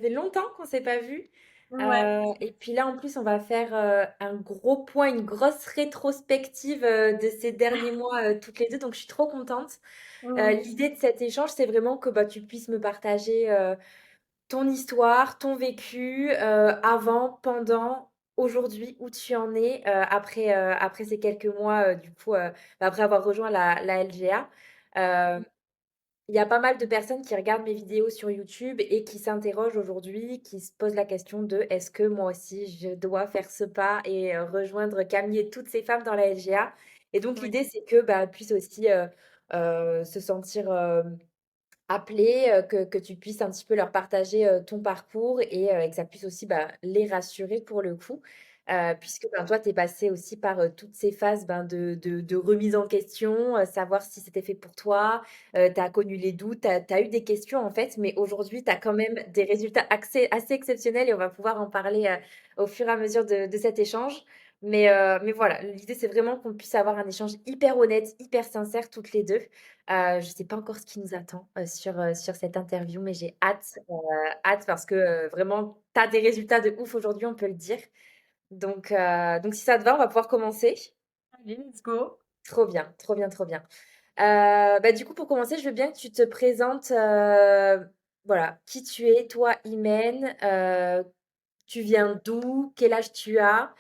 fait longtemps qu'on s'est pas vu. Ouais, Et puis là, en plus, on va faire un gros point, une grosse rétrospective de ces derniers mois toutes les deux. Donc, je suis trop contente. oui, L'idée de cet échange, c'est vraiment que bah, tu puisses me partager ton histoire, ton vécu, avant, pendant, aujourd'hui, où tu en es, après ces quelques mois, du coup, après avoir rejoint la LGA. Euh, il y a pas mal de personnes qui regardent mes vidéos sur YouTube et qui s'interrogent aujourd'hui, qui se posent la question de est-ce que moi aussi je dois faire ce pas et rejoindre Camille et toutes ces femmes dans la LGA. Et donc oui, l'idée c'est que bah, elles puissent aussi se sentir appeler, que tu puisses un petit peu leur partager, ton parcours et que ça puisse aussi, bah, les rassurer pour le coup. Puisque, ben, toi, tu es passée aussi par, toutes ces phases, ben, de remise en question, savoir si c'était fait pour toi. Tu as connu les doutes, tu as eu des questions, en fait, mais aujourd'hui, tu as quand même des résultats assez exceptionnels et on va pouvoir en parler, au fur et à mesure de cet échange. Mais voilà, l'idée, c'est vraiment qu'on puisse avoir un échange hyper honnête, hyper sincère toutes les 2. Je sais pas encore ce qui nous attend, sur cette interview, mais j'ai hâte parce que, vraiment, tu as des résultats de ouf aujourd'hui, on peut le dire. Donc si ça te va, on va pouvoir commencer. allez, let's go. Trop bien, trop bien, trop bien. Bah, du coup, pour commencer, je veux bien que tu te présentes, voilà, qui tu es, toi, Imen, tu viens d'où? Quel âge tu as?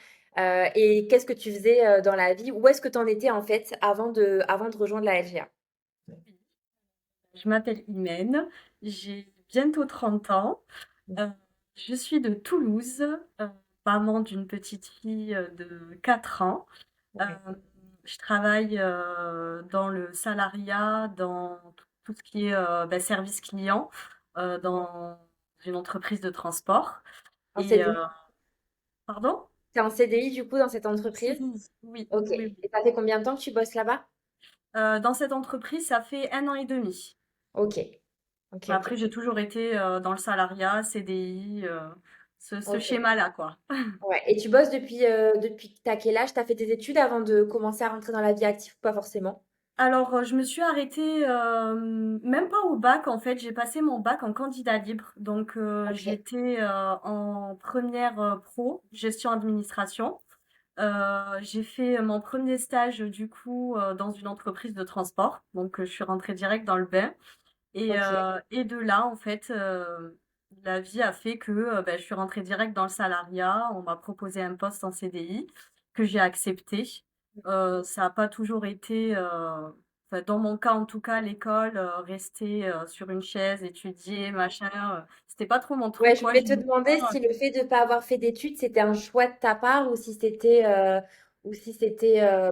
Et qu'est-ce que tu faisais, dans la vie? Où est-ce que tu en étais, en fait, avant de rejoindre la LGA? Je m'appelle Imen, j'ai bientôt 30 ans. Mmh. Euh, je suis de Toulouse, euh, maman d'une petite fille de 4 ans. Euh, Ouais. je travaille dans le salariat, dans tout ce qui est service client, dans une entreprise de transport. En Et CDI? pardon? T'es en CDI du coup dans cette entreprise? CDI, oui, Ok. oui, oui. Et ça fait combien de temps que tu bosses là-bas? Dans cette entreprise, ça fait 1 an et demi. Ok. Ok, Mais ok. après, j'ai toujours été dans le salariat, CDI, ce Ok. schéma-là, quoi. Ouais. Et tu bosses depuis que t'as quel âge? T'as fait tes études avant de commencer à rentrer dans la vie active ou pas forcément? Alors, je me suis arrêtée même pas au bac, en fait. J'ai passé mon bac en candidat libre. Donc, Ok. j'étais en première pro, gestion administration. J'ai fait mon premier stage, du coup, dans une entreprise de transport. Donc, je suis rentrée direct dans le bain. Ok. Et de là, en fait, la vie a fait que je suis rentrée direct dans le salariat. On m'a proposé un poste en CDI que j'ai accepté. Ça n'a pas toujours été, enfin, dans mon cas en tout cas, l'école, rester sur une chaise, étudier, machin, c'était pas trop mon Ouais, truc, je quoi. voulais te demander si le fait de ne pas avoir fait d'études, c'était un choix de ta part ou si c'était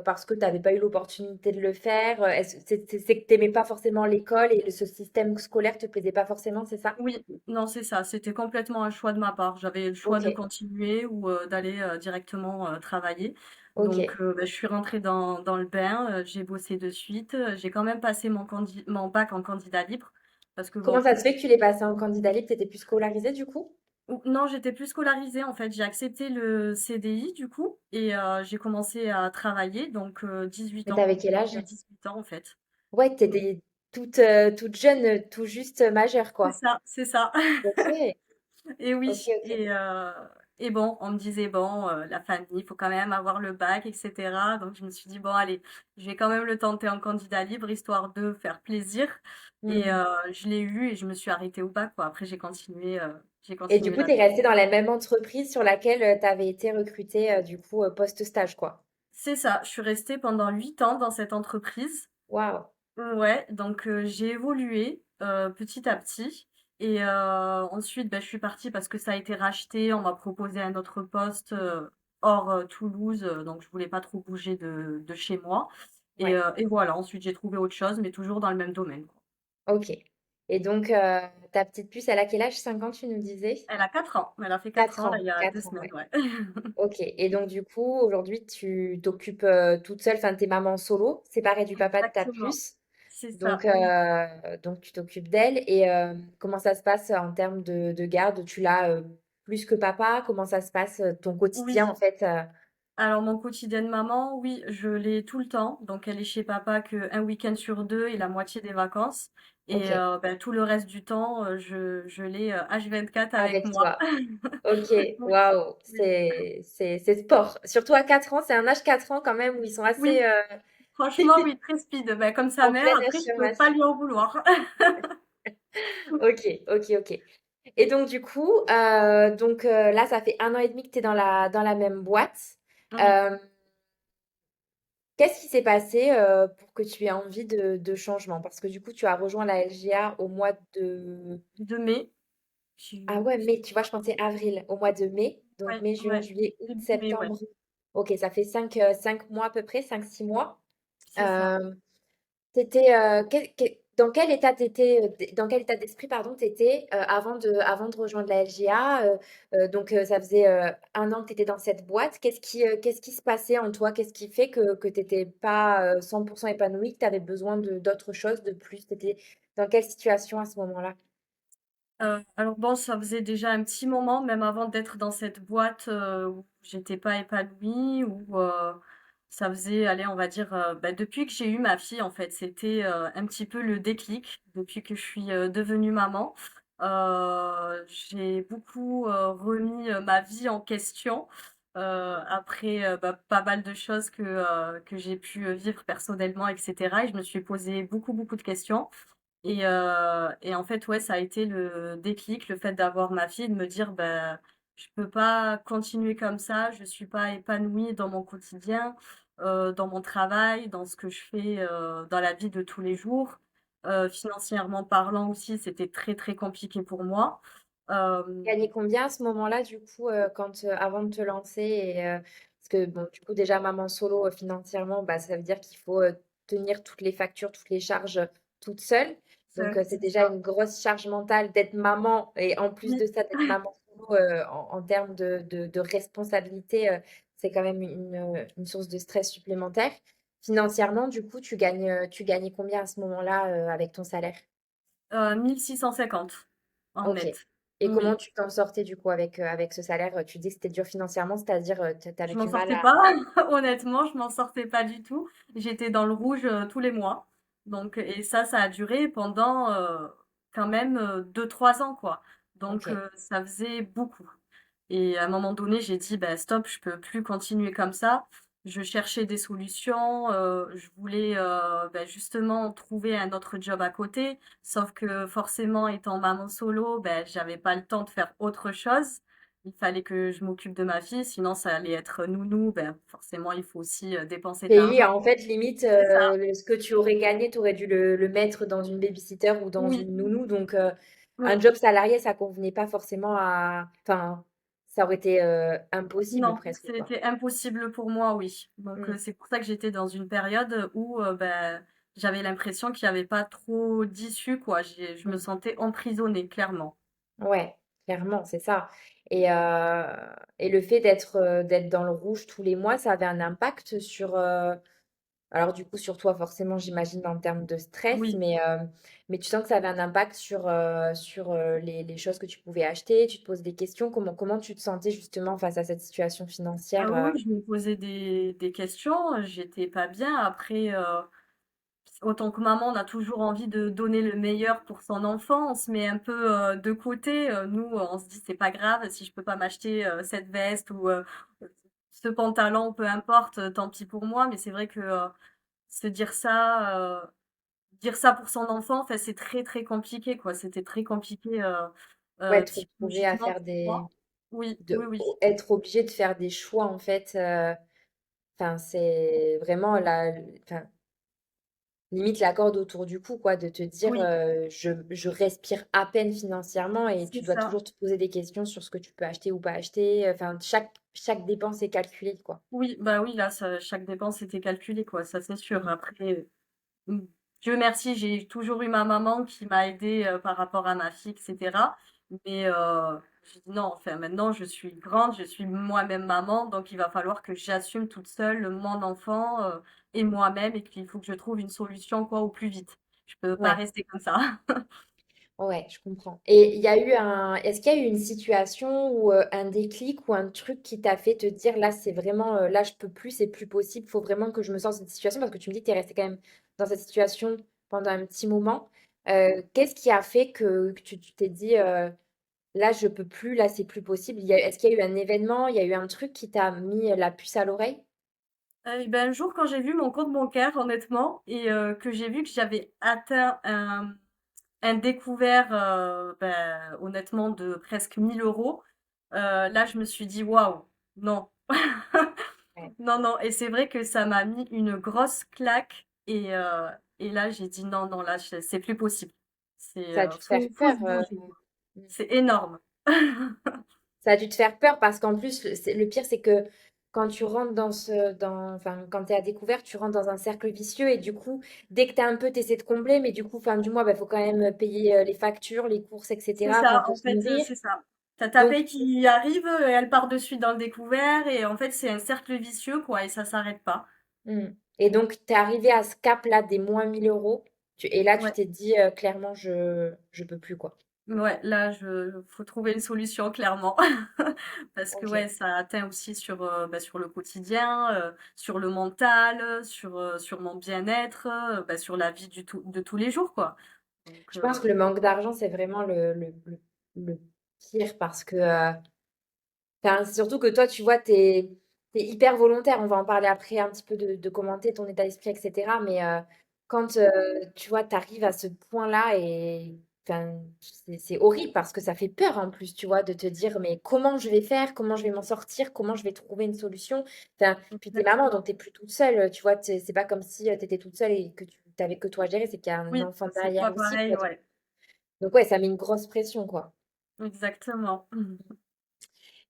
parce que tu n'avais pas eu l'opportunité de le faire. C'est que tu n'aimais pas forcément l'école et ce système scolaire te plaisait pas forcément, c'est ça? Oui, non, c'est ça. C'était complètement un choix de ma part. J'avais le choix Ok. de continuer ou d'aller directement travailler. Ok. Donc, je suis rentrée dans le bain, j'ai bossé de suite. J'ai quand même passé mon bac en candidat libre parce que Comment bon, ça se fait que tu l'aies passé en candidat libre? T'étais plus scolarisée du coup? non, j'étais plus scolarisée en fait. J'ai accepté le CDI du coup et j'ai commencé à travailler. Donc, 18 Mais ans. t'avais quel âge? J'ai 18 ans en fait. Ouais, t'étais toute jeune, tout juste majeure, C'est quoi. ça, c'est ça. Ok, Et ok, oui, ok. et bon, on me disait: «Bon, la famille, il faut quand même avoir le bac et cetera». Donc je me suis dit: «Bon allez, je vais quand même le tenter en candidat libre, histoire de faire plaisir». Et Hmm. je l'ai eu et je me suis arrêtée au bac, quoi. Après j'ai Et du continué coup, là. t'es restée dans la même entreprise sur laquelle t'avais été recrutée, du coup, post-stage, quoi. C'est ça, je suis restée pendant 8 ans dans cette entreprise. Waouh. Ouais, donc j'ai évolué, petit à petit et ensuite, je suis partie parce que ça a été racheté. On m'a proposé un autre poste, hors, Toulouse, donc je voulais pas trop bouger de chez moi Ouais, et voilà, ensuite j'ai trouvé autre chose, mais toujours dans le même domaine, quoi. ok. Et donc, ta petite puce, elle a quel âge? 5 ans, tu nous disais? Elle a 4 ans, elle a fait 4 4 ans là, ans, il y a 2 4 ans, semaines, ouais. ouais. Ok. Et donc, du coup, aujourd'hui, tu t'occupes toute seule, enfin, t'es maman solo, séparée du papa de ta Exactement, puce. c'est Donc, ça, oui. tu t'occupes d'elle. Et comment ça se passe en termes de garde? Tu l'as plus que papa? Comment ça se passe ton Oui. quotidien en fait? Alors mon quotidien de maman, oui, je l'ai tout le temps. Donc elle est chez papa qu'un week-end sur 2 et la moitié des vacances et OK, tout le reste du temps, je l'ai, H24 avec avec moi. toi. OK, Oui, waouh, oui. c'est sport. Surtout à 4 ans, c'est un âge 4 ans quand même où ils sont assez, Oui, franchement oui, très speed. Comme sa en mère, pleine après je peux pas affirmation. lui en vouloir. OK, OK, OK. Et donc du coup, là, ça fait 1 an et demi que tu es dans la même boîte. Oui, Hem, Qu'est-ce qui s'est passé, pour que tu aies envie de changement? Parce que du coup, tu as rejoint la LGA au mois de de mai, ah tu ouais, mai, tu vois? Je pensais avril. Au mois de mai, donc ouais, mai, juin, ouais, juillet, août, début mai, ouais, septembre. OK, ça fait 5 mois à peu près, 5 6 mois. c'est ça. Hem Tu dans quel état dans quel état d'esprit, pardon, tu étais, avant de rejoindre la LGA? Ça faisait, 1 an que tu étais dans cette boîte. Qu'est-ce qui se passait en toi? Qu'est-ce qui fait que tu étais pas, 100 épanouie, que tu avais besoin d'autre chose, de plus? Tu étais dans quelle situation à ce moment-là? Alors bon, ça faisait déjà un petit moment, même avant d'être dans cette boîte, où j'étais pas épanouie, où, ça faisait, allez, on va dire, depuis que j'ai eu ma fille, en fait. C'était, un petit peu le déclic, depuis que je suis, devenue maman. J'ai beaucoup, remis, ma vie en question, après, pas mal de choses que j'ai pu, vivre personnellement et cetera et je me suis posé beaucoup, beaucoup de questions. Et en fait, ouais, ça a été le déclic, le fait d'avoir ma fille, de me dire: «Bah, je peux pas continuer comme ça, je suis pas épanouie dans mon quotidien, dans mon travail, dans ce que je fais, dans la vie de tous les jours». Financièrement parlant aussi, c'était très, très compliqué pour moi. Tu gagnais Hem, combien à ce moment-là, du coup, avant de te lancer parce que bon, du coup, déjà maman solo, financièrement, bah, ça veut dire qu'il faut, tenir toutes les factures, toutes les charges, toute seule. Donc, c'est c'est déjà ça. une grosse charge mentale d'être maman et en plus Oui. de ça, d'être maman solo, en termes de responsabilité, c'est quand même une source de stress supplémentaire. Financièrement, du coup, tu gagnais combien à ce moment-là, avec ton salaire? 1 650 en OK. net. Et comment Oui. tu t'en sortais du coup avec ce salaire? Tu dis que c'était dur financièrement, c'est-à-dire, tu avais Je m'en du mal sortais à pas, honnêtement, je m'en sortais pas du tout. J'étais dans le rouge, tous les mois. Donc et ça a duré pendant, quand même, 2-3 ans, quoi. Donc OK. ça faisait beaucoup et à un moment donné, j'ai dit: «Bah, stop, je peux plus continuer comme ça». Je cherchais des solutions, je voulais, justement trouver un autre job à côté. Sauf que forcément, étant maman solo, j'avais pas le temps de faire autre chose. Il fallait que je m'occupe de ma fille, sinon ça allait être nounou, forcément il faut aussi, dépenser de Payer l'argent. en fait limite, C'est ça, ce que tu aurais gagné, tu aurais dû le mettre dans une baby-sitter ou dans oui, une nounou donc un oui. job salarié, ça convenait pas forcément à enfin, ça aurait été, impossible Non, presque, quoi. c'était impossible pour moi, oui. Donc Mmh. c'est pour ça que j'étais dans une période où, j'avais l'impression qu'il y avait pas trop d'issue, quoi. Je me Mmh. sentais emprisonnée, clairement. Ouais, clairement, c'est ça et le fait d'être dans le rouge tous les mois, ça avait un impact sur, alors du coup sur toi forcément j'imagine en termes de stress, Oui. mais tu sens que ça avait un impact sur, les choses que tu pouvais acheter? Tu te poses des questions? Comment tu te sentais justement face à cette situation Ah financière, oui, oui, je me posais des questions, j'étais pas bien. Après, autant que maman, on a toujours envie de donner le meilleur pour son enfant. On se met un peu, de côté, nous, on se dit: «C'est pas grave, si je peux pas m'acheter, cette veste ou, ce pantalon, peu importe, tant pis pour moi». Mais c'est vrai que, se dire ça pour son enfant, enfin, c'est très, très compliqué, quoi. C'était très compliqué, ouais, te retrouver à psychologiquement faire pour moi. Oui, oui, oui. être obligé de faire des choix en fait, enfin c'est vraiment enfin limite la corde autour du cou quoi, de te dire, Oui, je respire à peine financièrement et c'est tu dois ça. toujours te poser des questions sur ce que tu peux acheter ou pas acheter, enfin chaque dépense est calculée quoi. Oui, bah, oui, là, ça chaque dépense était calculée, quoi, ça, c'est sûr. Mmh. Après, mmh, Dieu merci, j'ai toujours eu ma maman qui m'a aidée, par rapport à ma fille et cetera. Mais, j'ai dit: «Non, enfin, maintenant je suis grande, je suis moi-même maman, donc il va falloir que j'assume toute seule mon enfant, et moi-même et qu'il faut que je trouve une solution, quoi, au plus vite. Je peux pas Ouais. rester comme ça». Ouais, je comprends. Et il y a eu est-ce qu'il y a eu une situation ou un déclic ou un truc qui t'a fait te dire là, c'est vraiment, là, je peux plus, c'est plus possible, faut vraiment que je me sorte de cette situation parce que tu me dis que tu es resté quand même dans cette situation pendant un petit moment. Qu'est-ce qui a fait que tu t'es dit là, je peux plus, là, c'est plus possible? Est-ce qu'il y a eu un événement, il y a eu un truc qui t'a mis la puce à l'oreille? Et ben, un jour, quand j'ai vu mon compte bancaire, honnêtement, et que j'ai vu que j'avais atteint un découvert, ben, honnêtement, de presque 1 000 €, là, je me suis dit, waouh, non. Ouais. Non, non. Et c'est vrai que ça m'a mis une grosse claque. Et là, j'ai dit, non, non, là, c'est plus possible. Ça a dû te faire Faut peur. se bouger. C'est énorme. Ça a dû te faire peur parce qu'en plus, le pire, c'est que quand tu rentres enfin, quand tu es à découvert, tu rentres dans un cercle vicieux et du coup, dès que tu as un peu, tu essaies de combler, mais du coup, fin du mois, il faut quand même payer les factures, les courses, C'est etc. Enfin, ça, faut en se fait, nourrir. c'est ça. T'as ta Donc, paye qui arrive et elle part de suite dans le découvert et en fait, c'est un cercle vicieux, quoi, et ça s'arrête pas. hmm. Et donc, tu es arrivé à ce cap-là des moins 1 000 €. Et là, tu Ouais. t'es dit clairement, je peux plus, quoi. Ouais, là, faut trouver une solution, clairement. Parce que, Ok. ouais, ça atteint aussi sur, bah, sur le quotidien, sur le mental, sur mon bien-être, bah, sur la vie de tous les jours, quoi. Donc, Je pense que le manque d'argent, c'est vraiment le pire parce que enfin, c'est surtout que toi, tu vois, t'es hyper volontaire. On va en parler après un petit peu de commenter ton état d'esprit, etc. Mais quand tu vois, t'arrives à ce point-là et enfin, c'est horrible parce que ça fait peur en plus, tu vois, de te dire mais comment je vais faire, comment je vais m'en sortir, comment je vais trouver une solution. Enfin, puis t'es maman, exactement. donc t'es plus toute seule, tu vois, c'est pas comme si t'étais toute seule et que tu t'avais que toi à gérer, c'est qu'il y a un Oui, enfant c'est derrière pas aussi, pareil, quoi. ouais. Donc ouais, ça met une grosse pression, quoi. Exactement.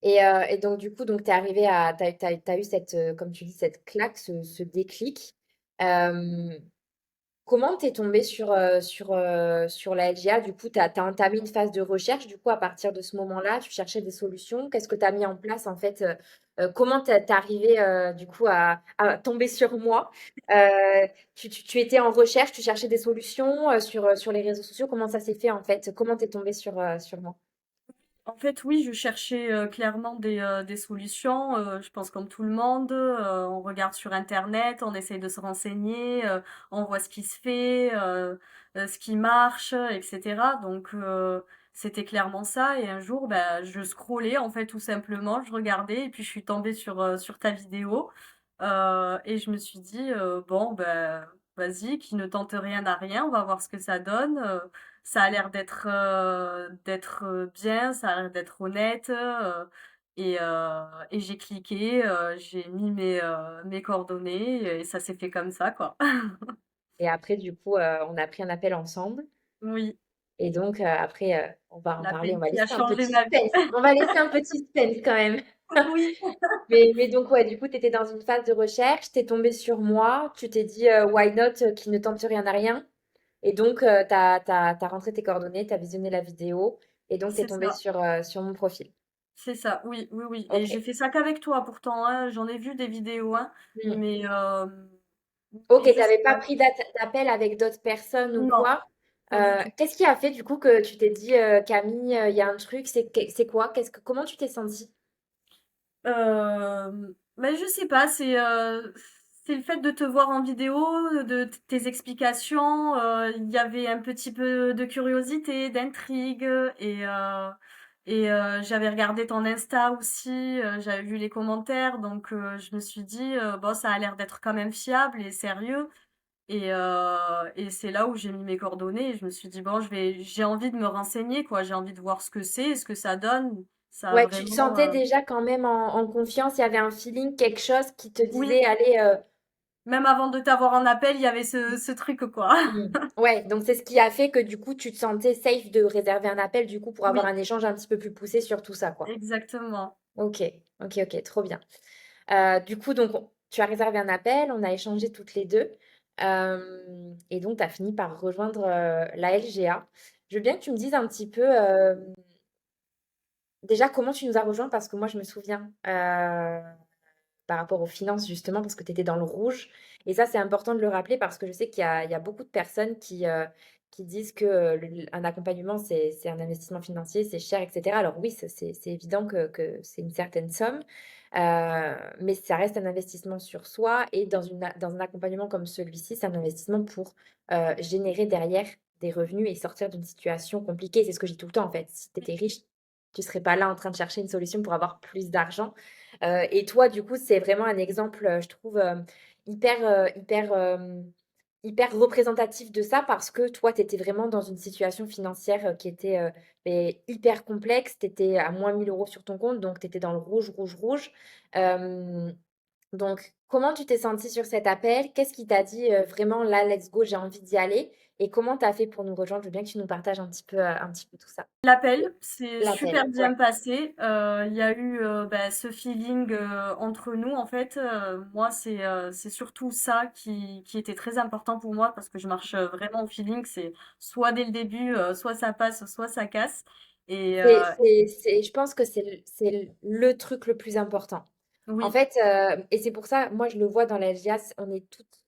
Et donc, du coup, donc, tu es arrivé à. T'as eu cette, comme tu dis, cette claque, ce déclic. Euh, Comment t'es tombé sur la LGA? Du coup, t'as entamé une phase de recherche. Du coup, à partir de ce moment-là, tu cherchais des solutions. Qu'est-ce que tu as mis en place, en fait? Comment t'es arrivé, du coup, à tomber sur moi? Tu étais en recherche, tu cherchais des solutions sur les réseaux sociaux. Comment ça s'est fait, en fait? Comment t'es tombé sur moi? En fait, oui, je cherchais clairement des solutions. Je pense comme tout le monde, on regarde sur Internet, on essaye de se renseigner, on voit ce qui se fait, ce qui marche, etc. Donc, c'était clairement ça. Et un jour, bah, je scrollais, en fait, tout simplement, je regardais, et puis je suis tombée sur ta vidéo. Et je me suis dit, bon, ben, vas-y, qui ne tente rien n'a rien, on va voir ce que ça donne. Ça a l'air d'être bien, ça a l'air d'être honnête. Et j'ai cliqué, j'ai mis mes coordonnées et ça s'est fait comme ça, quoi. Et après, du coup, on a pris un appel ensemble. Oui, Et donc, après, on va en parler. On l'appel va qui a laisser un changé petit ma vie. suspense. On va laisser un petit suspense quand même. Oui, Mais donc, ouais, du coup, tu étais dans une phase de recherche. Tu es tombé sur moi. Tu t'es dit, why not, qui ne tente rien à rien. Et donc, tu as rentré tes coordonnées, tu as visionné la vidéo. Et donc, tu es c'est tombé ça. sur mon profil. C'est ça, oui, oui, oui. Et Ok. j'ai fait ça qu'avec toi pourtant, hein. J'en ai vu des vidéos, hein. Hmm. Mais, Ok, mais tu je sais n'avais pas pas. pris d'appel avec d'autres personnes ou Non, quoi? pas du tout. Qu'est-ce qui a fait, du coup, que tu t'es dit, Camille, il y a un truc, c'est quoi? Comment tu t'es sentie? Mais je sais pas, c'est le fait de te voir en vidéo, de tes explications. Il y avait un petit peu de curiosité, d'intrigue, et j'avais regardé ton Insta aussi, j'avais vu les commentaires, donc je me suis dit, bon, ça a l'air d'être quand même fiable et sérieux. Et c'est là où j'ai mis mes coordonnées et je me suis dit, bon, j'ai envie de me renseigner, quoi. J'ai envie de voir ce que c'est, ce que ça donne. Ça a Ouais, tu te vraiment, sentais déjà quand même en confiance, il y avait un feeling, quelque chose qui te oui, disait, allez, même avant de t'avoir en appel, il y avait ce truc, quoi. ouais, donc c'est ce qui a fait que du coup, tu te sentais safe de réserver un appel, du coup, pour avoir Oui, un échange un petit peu plus poussé sur tout ça, quoi. exactement. Ok, ok, ok, trop bien. Du coup, donc, tu as réservé un appel, on a échangé toutes les deux, et donc, tu as fini par rejoindre la LGA. Je veux bien que tu me dises un petit peu, déjà, comment tu nous as rejoints, parce que moi, je me souviens. par rapport aux finances justement parce que tu étais dans le rouge et ça, c'est important de le rappeler parce que je sais qu'il y a beaucoup de personnes qui disent que, un accompagnement, c'est un investissement financier, c'est cher et cetera. Alors oui, ça c'est évident que c'est une certaine somme, mais ça reste un investissement sur soi et dans un accompagnement comme celui-ci, c'est un investissement pour, générer derrière des revenus et sortir d'une situation compliquée. C'est ce que je dis tout le temps en fait. Si tu étais riche, tu serais pas là en train de chercher une solution pour avoir plus d'argent. Et toi, du coup, c'est vraiment un exemple, je trouve, hyper représentatif de ça parce que toi, tu étais vraiment dans une situation financière, qui était, hyper complexe. Tu étais à moins 1 000 € sur ton compte, donc tu étais dans le rouge, rouge, rouge. Hem donc, comment tu t'es sentie sur cet appel? Qu'est-ce qui t'a dit, vraiment là, let's go, j'ai envie d'y aller? Et comment tu as fait pour nous rejoindre? Je veux bien que tu nous partages un petit peu tout ça. L'appel s'est L'appel, super ouais. bien passé, il y a eu, bah, ce feeling, entre nous en fait, moi c'est surtout ça qui était très important pour moi parce que je marche, vraiment au feeling. C'est soit dès le début, soit ça passe, soit ça casse et Je pense que c'est le truc le plus important. En oui, fait, et c'est pour ça, moi, je le vois dans la LGA, on est toutes,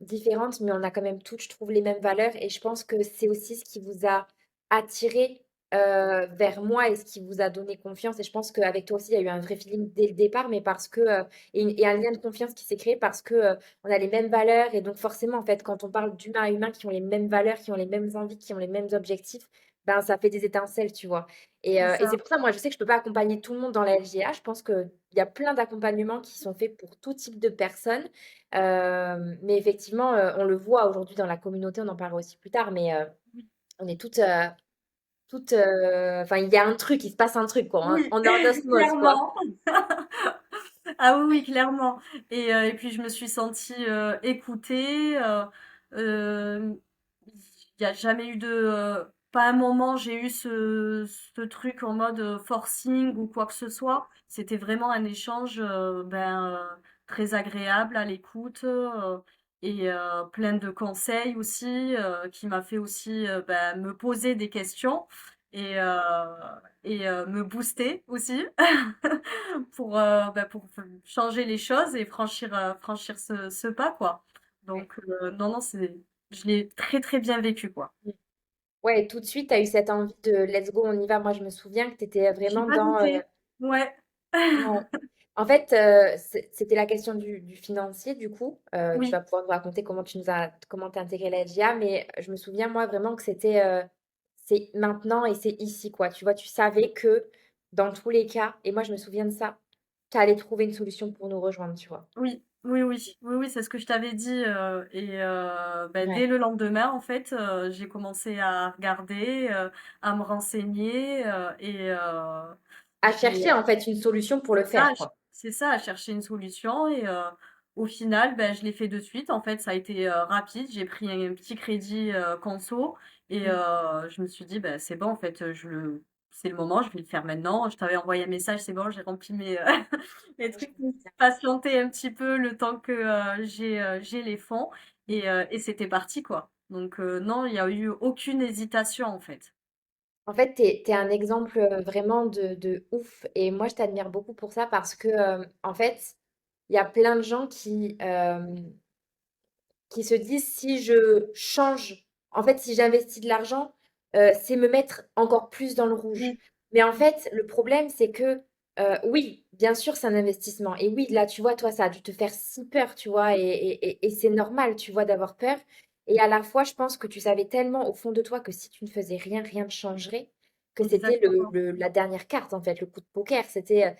différentes, mais on a quand même toutes, je trouve, les mêmes valeurs et je pense que c'est aussi ce qui vous a attirées, vers moi et ce qui vous a donné confiance et je pense qu'avec toi aussi, il y a eu un vrai feeling dès le départ, mais parce que, et un lien de confiance qui s'est créé parce que, on a les mêmes valeurs et donc forcément, en fait, quand on parle d'humain à humain qui ont les mêmes valeurs, qui ont les mêmes envies, qui ont les mêmes objectifs, ben, ça fait des étincelles, tu vois? c'est Et c'est ça. pour ça, moi, je sais que je peux pas accompagner tout le monde dans la LGA. Je pense qu'il y a plein d'accompagnements qui sont faits pour tout type de personnes. Mais effectivement, on le voit aujourd'hui dans la communauté, on en parlera aussi plus tard, mais on est toutes, enfin, il y a un truc, il se passe un truc, quoi. Oui, On est en osmose, quoi. clairement. Ah oui, oui, clairement et puis je me suis sentie, écoutée, il y a jamais eu de, pas un moment j'ai eu ce truc en mode, forcing ou quoi que ce soit. C'était vraiment un échange, très agréable à l'écoute, et plein de conseils aussi, qui m'a fait aussi, me poser des questions et heu me booster aussi. Pour changer les choses et franchir ce pas, quoi. Ouais. Donc, non, non, je l'ai très, très bien vécu, quoi. Mmh. Ouais, tout de suite, tu as eu cette envie de let's go, on y va. Moi, je me souviens que tu étais J'ai vraiment pas dans, douté. Ouais. ouais. En fait, c'était la question du financier du coup, tu Oui, vas pouvoir nous raconter comment tu as intégré la LGA, mais je me souviens moi vraiment que c'était, c'est maintenant et c'est ici quoi. Tu vois? Tu savais que dans tous les cas et moi je me souviens de ça, tu allais trouver une solution pour nous rejoindre, tu vois? oui, oui, oui, oui, oui, c'est ce que je t'avais dit, dès Ouais. le lendemain, en fait, j'ai commencé à regarder, à me renseigner, À j'ai chercher en fait une solution pour le faire, quoi. C'est ça, à chercher une solution et au final, je l'ai fait de suite. En fait, ça a été, rapide. J'ai pris un petit crédit, conso et Mmh. je me suis dit: «Bah, c'est bon, en fait, c'est le moment, je vais le faire maintenant». Je t'avais envoyé un message, c'est bon, j'ai rempli mes, mes Ouais, je trucs me pour souviens. patienter un petit peu le temps que, j'ai les fonds Mmh. et c'était parti, quoi. Donc non, il y a eu aucune hésitation, en fait. En fait, tu es un exemple, vraiment de ouf et moi je t'admire beaucoup pour ça parce que, en fait, il y a plein de gens qui se disent: «Si je change, en fait, si j'investis de l'argent, c'est me mettre encore plus dans le rouge». Oui, Mais en fait, le problème, c'est que, oui, bien sûr, c'est un investissement et oui, là, tu vois, toi, ça a dû te faire si peur, tu vois? Et c'est normal, tu vois, d'avoir peur et à la fois, je pense que tu savais tellement au fond de toi que si tu ne faisais rien, rien ne changerait, que c'était exactement. la dernière carte, en fait, le coup de poker. C'était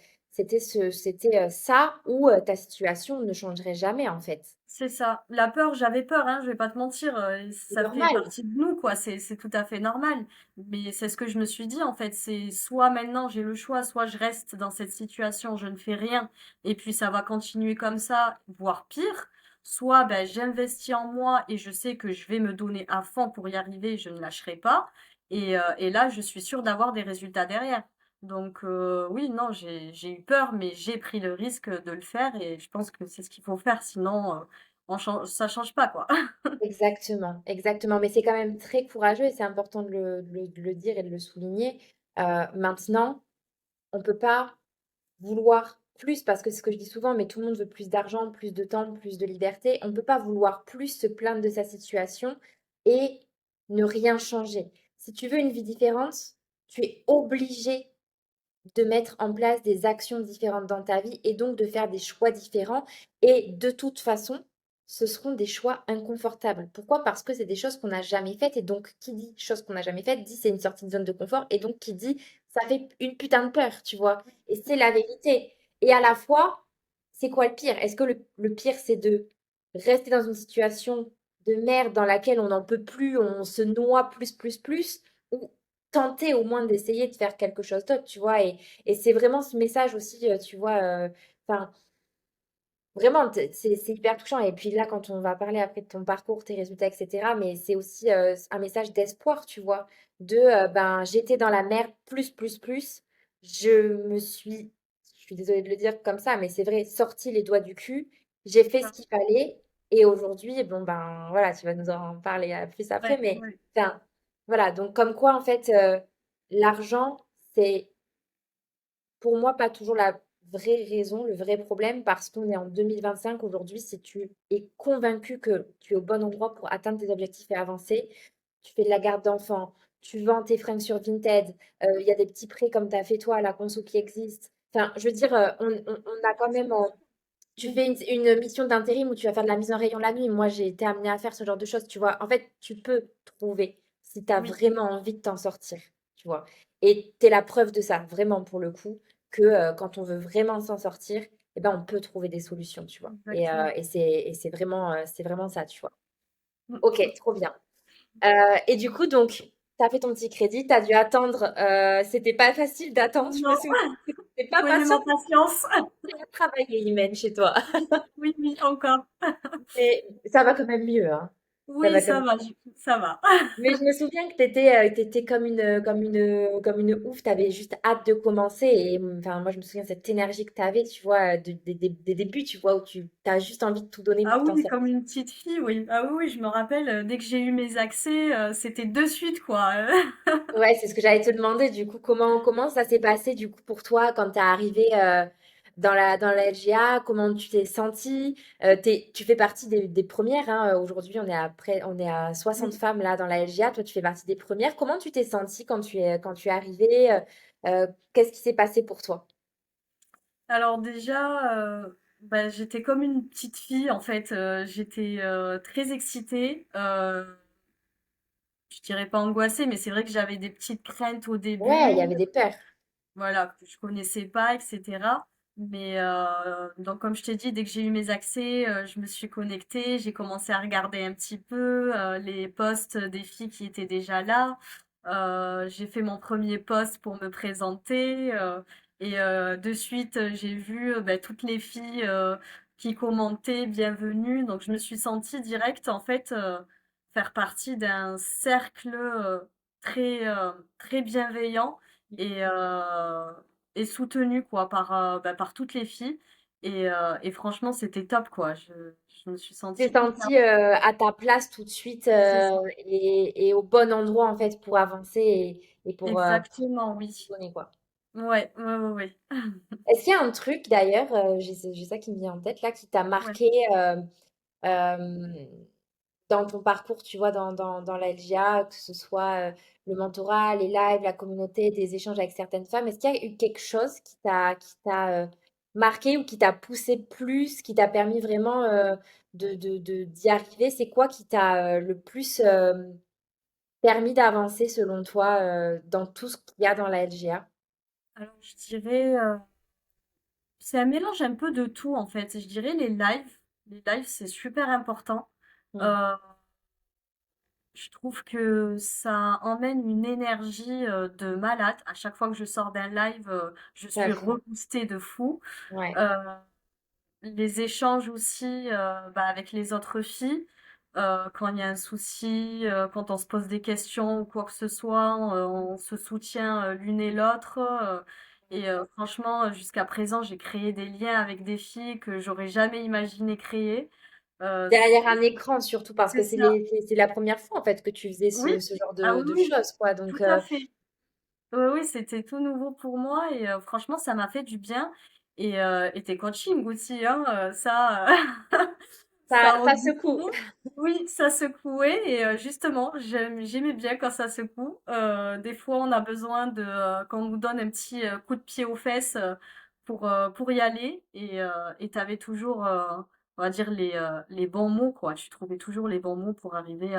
ça ou ta situation ne changerait jamais, en fait. C'est ça. La peur, j'avais peur, hein, je vais pas te mentir, et C'est ça fait normal. partie de nous, quoi. C'est tout à fait normal. Mais c'est ce que je me suis dit, en fait. C'est soit maintenant j'ai le choix, soit je reste dans cette situation, je ne fais rien, et puis ça va continuer comme ça, voire pire. Soit j'investis en moi et je sais que je vais me donner à fond pour y arriver, je ne lâcherai pas. Et là, je suis sûre d'avoir des résultats derrière. Donc oui, non, j'ai eu peur, mais j'ai pris le risque de le faire et je pense que c'est ce qu'il faut faire, sinon, ça change pas, quoi. Exactement, exactement. Mais c'est quand même très courageux et c'est important de le dire et de le souligner. Maintenant, on peut pas vouloir plus, parce que c'est ce que je dis souvent, mais tout le monde veut plus d'argent, plus de temps, plus de liberté. On ne peut pas vouloir plus se plaindre de sa situation et ne rien changer. Si tu veux une vie différente, tu es obligé de mettre en place des actions différentes dans ta vie et donc de faire des choix différents. Et de toute façon, ce seront des choix inconfortables. Pourquoi? Parce que c'est des choses qu'on n'a jamais faites. Et donc, qui dit choses qu'on n'a jamais faites, dit c'est une sortie de zone de confort. Et donc, qui dit ça fait une putain de peur, tu vois. Et c'est la vérité. Et à la fois, c'est quoi le pire? Est-ce que le pire, c'est de rester dans une situation de merde dans laquelle on n'en peut plus, on se noie plus, ou tenter au moins d'essayer de faire quelque chose d'autre, tu vois? Et c'est vraiment ce message aussi, tu vois? Enfin, vraiment, c'est hyper touchant. Et puis là, quand on va parler après de ton parcours, tes résultats, et cetera, mais c'est aussi, un message d'espoir, tu vois? De, ben, j'étais dans la merde plus. Je me suis je suis désolée de le dire comme ça, mais c'est vrai, sorti les doigts du cul. J'ai fait ce Ça. qu'il fallait et aujourd'hui, bon, ben, voilà, tu vas nous en parler, plus après, Ouais, mais ouais, enfin, voilà, donc comme quoi, en fait, l'argent, c'est pour moi, pas toujours la vraie raison, le vrai problème, parce qu'on est en 2025 aujourd'hui. Si tu es convaincu que tu es au bon endroit pour atteindre tes objectifs et avancer, tu fais de la garde d'enfants, tu vends tes fringues sur Vinted, il y a des petits prêts comme tu as fait toi à la conso qui existent. Enfin, je veux dire, on a quand même, tu fais une mission d'intérim où tu vas faire de la mise en rayon la nuit. Moi, j'ai été amenée à faire ce genre de choses, tu vois. En fait, tu peux trouver si tu as oui, vraiment envie de t'en sortir, tu vois. Et tu es la preuve de ça, vraiment pour le coup, que quand on veut vraiment s'en sortir, eh ben, on peut trouver des solutions, tu vois. exactement. C'est vraiment ça, tu vois. Mmh. Ok, trop bien. Et du coup, donc, tu as fait ton petit crédit, tu as dû attendre. C'était pas facile d'attendre, je me Non, souviens. T'es pas faut aimer patient ma patience. de travailler, Imen, chez toi. Oui, oui, encore. Mais ça va quand même mieux, hein. Ça Oui, va quand ça même. va, ça va. Mais je me souviens que t'étais comme une ouf, t'avais juste hâte de commencer. Et enfin, moi, je me souviens de cette énergie que t'avais, tu vois, des débuts, tu vois, où tu as juste envie de tout donner Ah pour t'en oui, sortir. comme une petite fille, oui. Ah oui, oui, je me rappelle, dès que j'ai eu mes accès, c'était de suite, quoi. Ouais, c'est ce que j'allais te demander, du coup, comment ça s'est passé, du coup, pour toi, quand t'es arrivé dans la LGA, comment tu t'es sentie? Tu fais partie des premières, hein, aujourd'hui, on est à 60 Oui. femmes, là, dans la LGA. Toi, tu fais partie des premières. Comment tu t'es sentie quand tu es arrivée? Qu'est-ce qui s'est passé pour toi? Alors déjà, bah, j'étais comme une petite fille, en fait. J'étais très excitée. Je dirais pas angoissée, mais c'est vrai que j'avais des petites craintes au Ouais, il y début. avait des peurs. Voilà, que je connaissais pas, etc. Mais donc comme je t'ai dit, dès que j'ai eu mes accès, je me suis connectée, j'ai commencé à regarder un petit peu les posts des filles qui étaient déjà là. J'ai fait mon premier post pour me présenter et de suite j'ai vu bah, toutes les filles qui commentaient bienvenue. Donc je me suis sentie direct en fait faire partie d'un cercle très bienveillant et, soutenu quoi par toutes les filles et franchement c'était top quoi. Je me suis T'es sentie hyper sentie à ta place tout de suite c'est ça. et au bon endroit, en fait, pour avancer et pour Exactement, oui. donner, quoi. Ouais, ouais, ouais, ouais. Est-ce qu'il y a un truc d'ailleurs, j'ai ça qui me vient en tête là, qui t'a Ouais. marqué euh, dans ton parcours, tu vois, dans la LGA, que ce soit le mentorat, les lives, la communauté, des échanges avec certaines femmes. Est-ce qu'il y a eu quelque chose qui t'a marqué ou qui t'a poussé plus, qui t'a permis vraiment d'y arriver? C'est quoi qui t'a le plus permis d'avancer selon toi dans tout ce qu'il y a dans la LGA? Alors je dirais c'est un mélange un peu de tout en fait. Je dirais les lives. Les lives c'est super important. Mm. Euh, Je trouve que ça emmène une énergie de malade. À chaque fois que je sors d'un live, je suis J'avoue. reboostée de fou. Ouais. Euh, les échanges aussi bah, avec les autres filles, quand il y a un souci, quand on se pose des questions ou quoi que ce soit, on se soutient l'une et l'autre. Et franchement, jusqu'à présent, j'ai créé des liens avec des filles que j'aurais jamais imaginé créer. Derrière un écran surtout parce C'est que c'est ça. les c'est la première fois en fait que tu faisais Oui, ce genre ah de oui, de oui, choses quoi donc tout à fait. Oui, oui, c'était tout nouveau pour moi et franchement, ça m'a fait du bien. et tes coachings aussi, hein, ça, ça Ça en ça dit secoue. long. Oui, ça secouait et justement, j'aimais bien quand ça secoue. Des fois, on a besoin qu'on nous donne un petit, coup de pied aux fesses, pour y aller et tu avais toujours, on va dire les bons mots, quoi. Tu trouvais toujours les bons mots pour arriver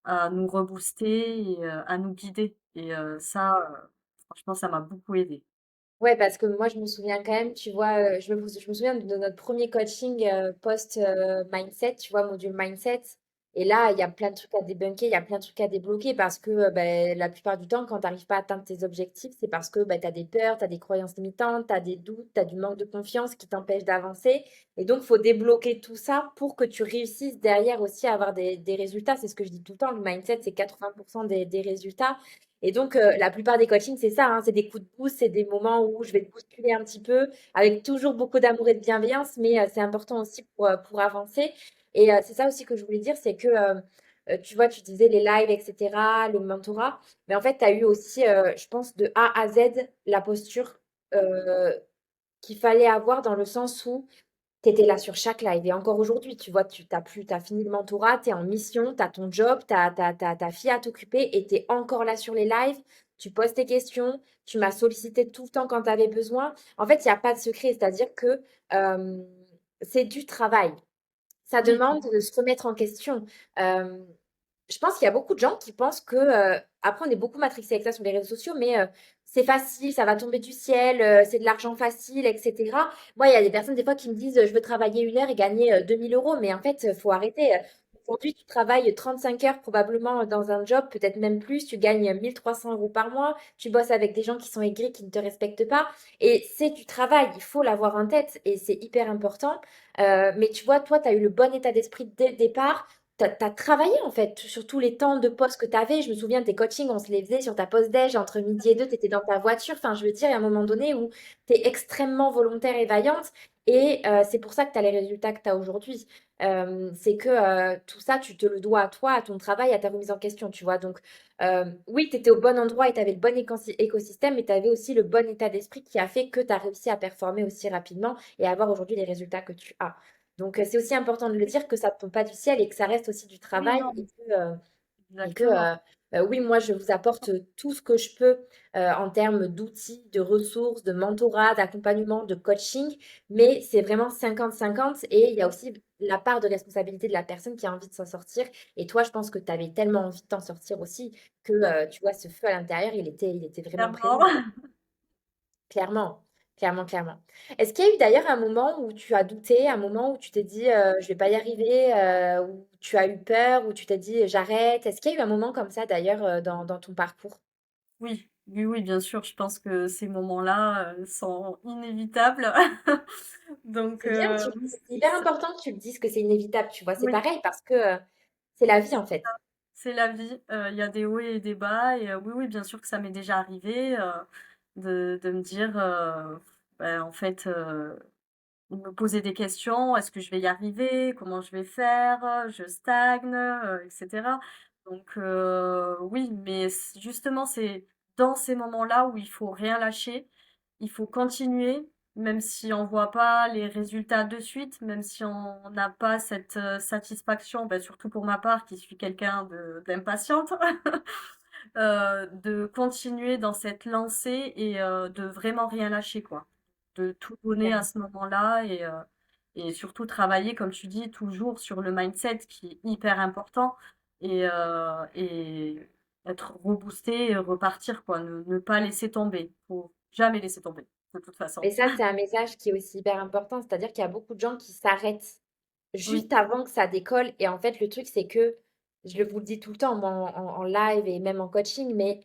à nous rebooster et à nous guider et ça, franchement, ça m'a beaucoup aidée. Ouais, parce que moi, je me souviens quand même, tu vois, je me souviens de notre premier coaching post mindset, tu vois, module mindset. Et là, il y a plein de trucs à débunker, il y a plein de trucs à débloquer parce que ben, la plupart du temps, quand tu n'arrives pas à atteindre tes objectifs, c'est parce que ben, tu as des peurs, tu as des croyances limitantes, tu as des doutes, tu as du manque de confiance qui t'empêche d'avancer. Et donc, il faut débloquer tout ça pour que tu réussisses derrière aussi à avoir des résultats. C'est ce que je dis tout le temps, le mindset, c'est 80% des résultats. Et donc, la plupart des coachings, c'est ça, hein, c'est des coups de pouce, c'est des moments où je vais te bousculer un petit peu, avec toujours beaucoup d'amour et de bienveillance, mais c'est important aussi pour avancer. Et c'est ça aussi que je voulais dire, c'est que, tu vois, tu disais les lives, etc., le mentorat, mais en fait, tu as eu aussi, je pense, de A à Z, la posture euh, qu'il fallait avoir dans le sens où tu étais là sur chaque live. Et encore aujourd'hui, tu vois, t'as fini le mentorat, tu es en mission, tu as ton job, tu as ta fille à t'occuper et tu es encore là sur les lives. Tu poses tes questions, tu m'as sollicité tout le temps quand tu avais besoin. En fait, il n'y a pas de secret, c'est-à-dire que euh, c'est du travail. Ça Oui, demande de se remettre en question. Euh, je pense qu'il y a beaucoup de gens qui pensent que, après, on est beaucoup matrixé avec ça sur les réseaux sociaux, mais c'est facile, ça va tomber du ciel, c'est de l'argent facile, etc. Moi, il y a des personnes, des fois, qui me disent, je veux travailler 1 heure et gagner 2000 euros, mais en fait, faut arrêter. Aujourd'hui, tu travailles 35 heures probablement dans un job, peut-être même plus, tu gagnes 1 300 € par mois, tu bosses avec des gens qui sont aigris, qui ne te respectent pas, et c'est du travail, il faut l'avoir en tête, et c'est hyper important. Mais tu vois, toi, tu as eu le bon état d'esprit dès le départ. Tu as travaillé en fait sur tous les temps de pause que tu avais. Je me souviens de tes coachings, on se les faisait sur ta pause déj entre midi et deux, tu étais dans ta voiture. Enfin, je veux dire, il y a un moment donné où tu es extrêmement volontaire et vaillante. Et c'est pour ça que tu as les résultats que tu as aujourd'hui. C'est que tout ça, tu te le dois à toi, à ton travail, à ta remise en question, tu vois. Donc, oui, tu étais au bon endroit et tu avais le bon écosystème, mais tu avais aussi le bon état d'esprit qui a fait que tu as réussi à performer aussi rapidement et avoir aujourd'hui les résultats que tu as. Donc, c'est aussi important de le dire que ça ne tombe pas du ciel et que ça reste aussi du oui, travail non, et que exactement. oui, moi, je vous apporte tout ce que je peux en termes d'outils, de ressources, de mentorat, d'accompagnement, de coaching, mais c'est vraiment 50-50 et il y a aussi la part de responsabilité de la personne qui a envie de s'en sortir. Et toi, je pense que tu avais tellement envie de t'en sortir aussi que, tu vois, ce feu à l'intérieur, il était vraiment présent. Clairement. Clairement, clairement, clairement. Est-ce qu'il y a eu d'ailleurs un moment où tu as douté, un moment où tu t'es dit je vais pas y arriver, où tu as eu peur, où tu t'es dit j'arrête? Est-ce qu'il y a eu un moment comme ça d'ailleurs dans ton parcours? Oui, oui, oui, bien sûr, je pense que ces moments-là, sont inévitables. Donc C'est bien, c'est hyper ça important que tu le dises que c'est inévitable, tu vois. C'est oui, pareil parce que c'est la vie en fait. c'est la vie, il y a des hauts et des bas et oui, oui, bien sûr que ça m'est déjà arrivé, de me dire, bah, en fait, me poser des questions: «Est-ce que je vais y arriver? Comment je vais faire? Je stagne?» et cetera. Donc oui, mais justement, c'est dans ces moments-là où il faut rien lâcher. Il faut continuer, même si on voit pas les résultats de suite, même si on n'a pas cette, satisfaction, bah, surtout pour ma part qui suis quelqu'un d'impatiente, de continuer dans cette lancée et de vraiment rien lâcher, quoi. De tout donner à Clairement. ce moment-là et surtout travailler, comme tu dis, toujours sur le mindset qui est hyper important et être reboosté et repartir, quoi. Ne pas laisser tomber. Faut jamais laisser tomber, de toute Et façon. ça, c'est un message qui est aussi hyper important, c'est-à-dire qu'il y a beaucoup de gens qui s'arrêtent Oui, juste avant que ça décolle. Et en fait, le truc, c'est que, je vous le dis tout le temps, moi, en live et même en coaching, mais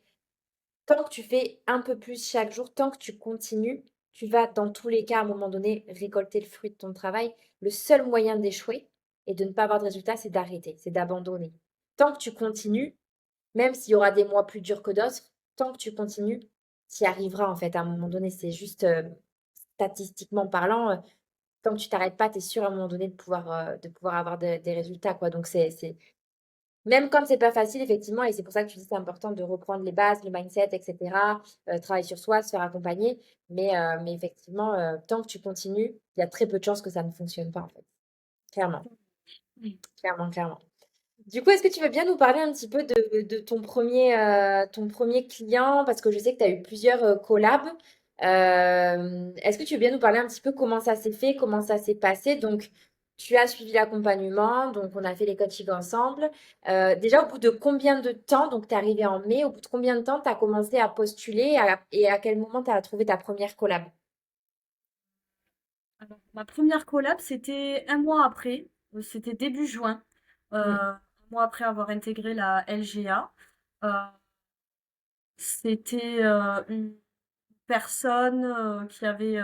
tant que tu fais un peu plus chaque jour, tant que tu continues, tu vas dans tous les cas, à un moment donné, récolter le fruit de ton travail. Le seul moyen d'échouer et de ne pas avoir de résultat, c'est d'arrêter, c'est d'abandonner. Tant que tu continues, même s'il y aura des mois plus durs que d'autres, tant que tu continues, tu y arriveras en fait à un moment donné. C'est juste statistiquement parlant, tant que tu t'arrêtes pas, tu es sûr à un moment donné de pouvoir avoir des résultats, quoi. Donc Même quand c'est pas facile, effectivement, et c'est pour ça que tu dis que c'est important de reprendre les bases, le mindset, etc. Travailler sur soi, se faire accompagner. Mais effectivement, tant que tu continues, il y a très peu de chances que ça ne fonctionne pas, en fait. Clairement, Oui. clairement, clairement. Du coup, est-ce que tu veux bien nous parler un petit peu de ton premier client? Parce que je sais que tu as eu plusieurs collabs. Est-ce que tu veux bien nous parler un petit peu comment ça s'est fait, comment ça s'est passé? Donc, tu as suivi l'accompagnement, donc on a fait les coachings ensemble. Déjà, au bout de combien de temps, donc tu es arrivé en mai, au bout de combien de temps tu as commencé à postuler et à quel moment tu as trouvé ta première collab? Alors, ma première collab, c'était un mois après, c'était début juin, Hmm. un mois après avoir intégré la LGA. Euh, C'était une personne qui avait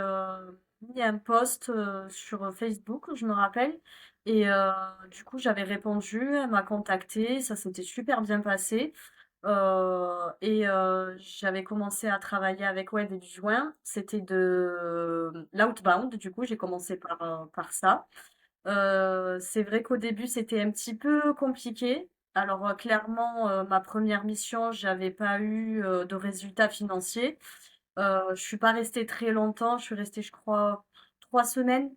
mis un post sur Facebook, je me rappelle. Et du coup, j'avais répondu, elle m'a contacté, ça s'était super bien passé. Et j'avais commencé à travailler avec ouais début juin. C'était de l'outbound, du coup, j'ai commencé par ça. C'est vrai qu'au début, c'était un petit peu compliqué. Alors, clairement, ma première mission, j'avais pas eu de résultats financiers. Je suis pas restée très longtemps, je suis restée, je crois, 3 semaines.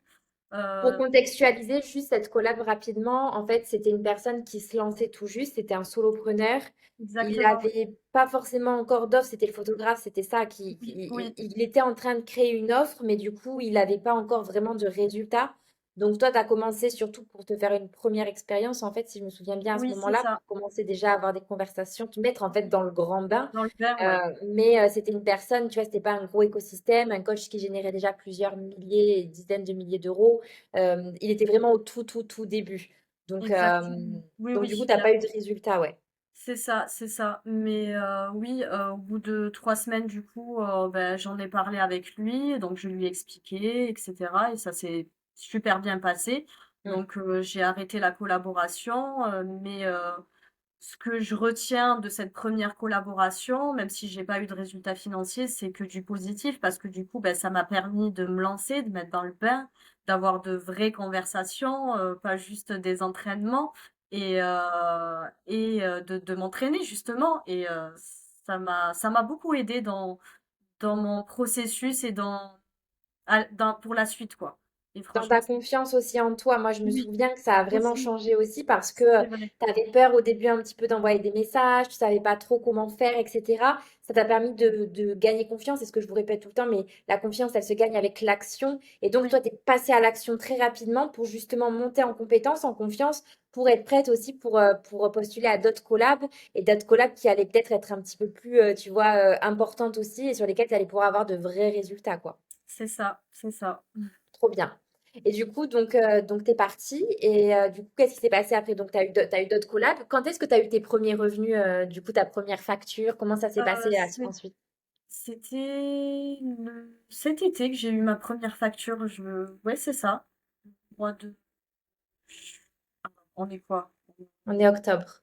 Pour Euh, contextualiser juste cette collab rapidement, en fait, c'était une personne qui se lançait tout juste, c'était un solopreneur. Il Exactement, oui. n'avait pas forcément encore d'offre, c'était le photographe, c'était ça, Oui, oui, il était en train de créer une offre, mais du coup, il n'avait pas encore vraiment de résultat. Donc toi, tu as commencé surtout pour te faire une première expérience, en fait, si je me souviens bien à ce oui, c'est moment-là, ça. pour commencer déjà à avoir des conversations, te mettre en fait dans le grand bain. Dans le bain, ouais. C'était une personne, tu vois, c'était pas un gros écosystème, un coach qui générait déjà plusieurs milliers et dizaines de milliers d'euros. Il était vraiment au tout début. Donc, Exactement. Oui, donc du coup, oui. tu n'as pas eu de résultat, ouais. C'est ça, c'est ça. Mais oui, au bout de 3 semaines, du coup, ben, j'en ai parlé avec lui, donc je lui ai expliqué, etc. Et ça s'est super bien passé. Mm. Donc j'ai arrêté la collaboration, mais ce que je retiens de cette première collaboration, même si j'ai pas eu de résultats financiers, c'est que du positif, parce que du coup, ben, ça m'a permis de me lancer, de mettre dans le bain, d'avoir de vraies conversations, pas juste des entraînements, et de m'entraîner justement. Et ça m'a beaucoup aidé dans mon processus et pour la suite, quoi. Et Dans franchement, ta confiance aussi en toi, moi je me oui, souviens que ça a vraiment aussi, changé aussi parce que c'est vrai. tu avais peur au début un petit peu d'envoyer des messages, tu savais pas trop comment faire, etc. Ça t'a permis de gagner confiance, c'est ce que je vous répète tout le temps, mais la confiance, elle se gagne avec l'action. Et donc Oui, toi, tu es passé à l'action très rapidement pour justement monter en compétence, en confiance, pour être prête aussi pour postuler à d'autres collabs et d'autres collabs qui allaient peut-être être un petit peu plus, tu vois, importantes aussi et sur lesquelles tu allais pouvoir avoir de vrais résultats, quoi. c'est ça, c'est ça. Trop bien. Et du coup, donc tu es partie. Et du coup, qu'est-ce qui s'est passé après? Donc, tu as eu, t'as eu d'autres collabs. Quand est-ce que tu as eu tes premiers revenus, du coup, ta première facture? Comment ça s'est Euh, passé c'est- ensuite? C'était cet été que j'ai eu ma première facture. Ouais, c'est ça. Mois de... On est quoi? On est octobre.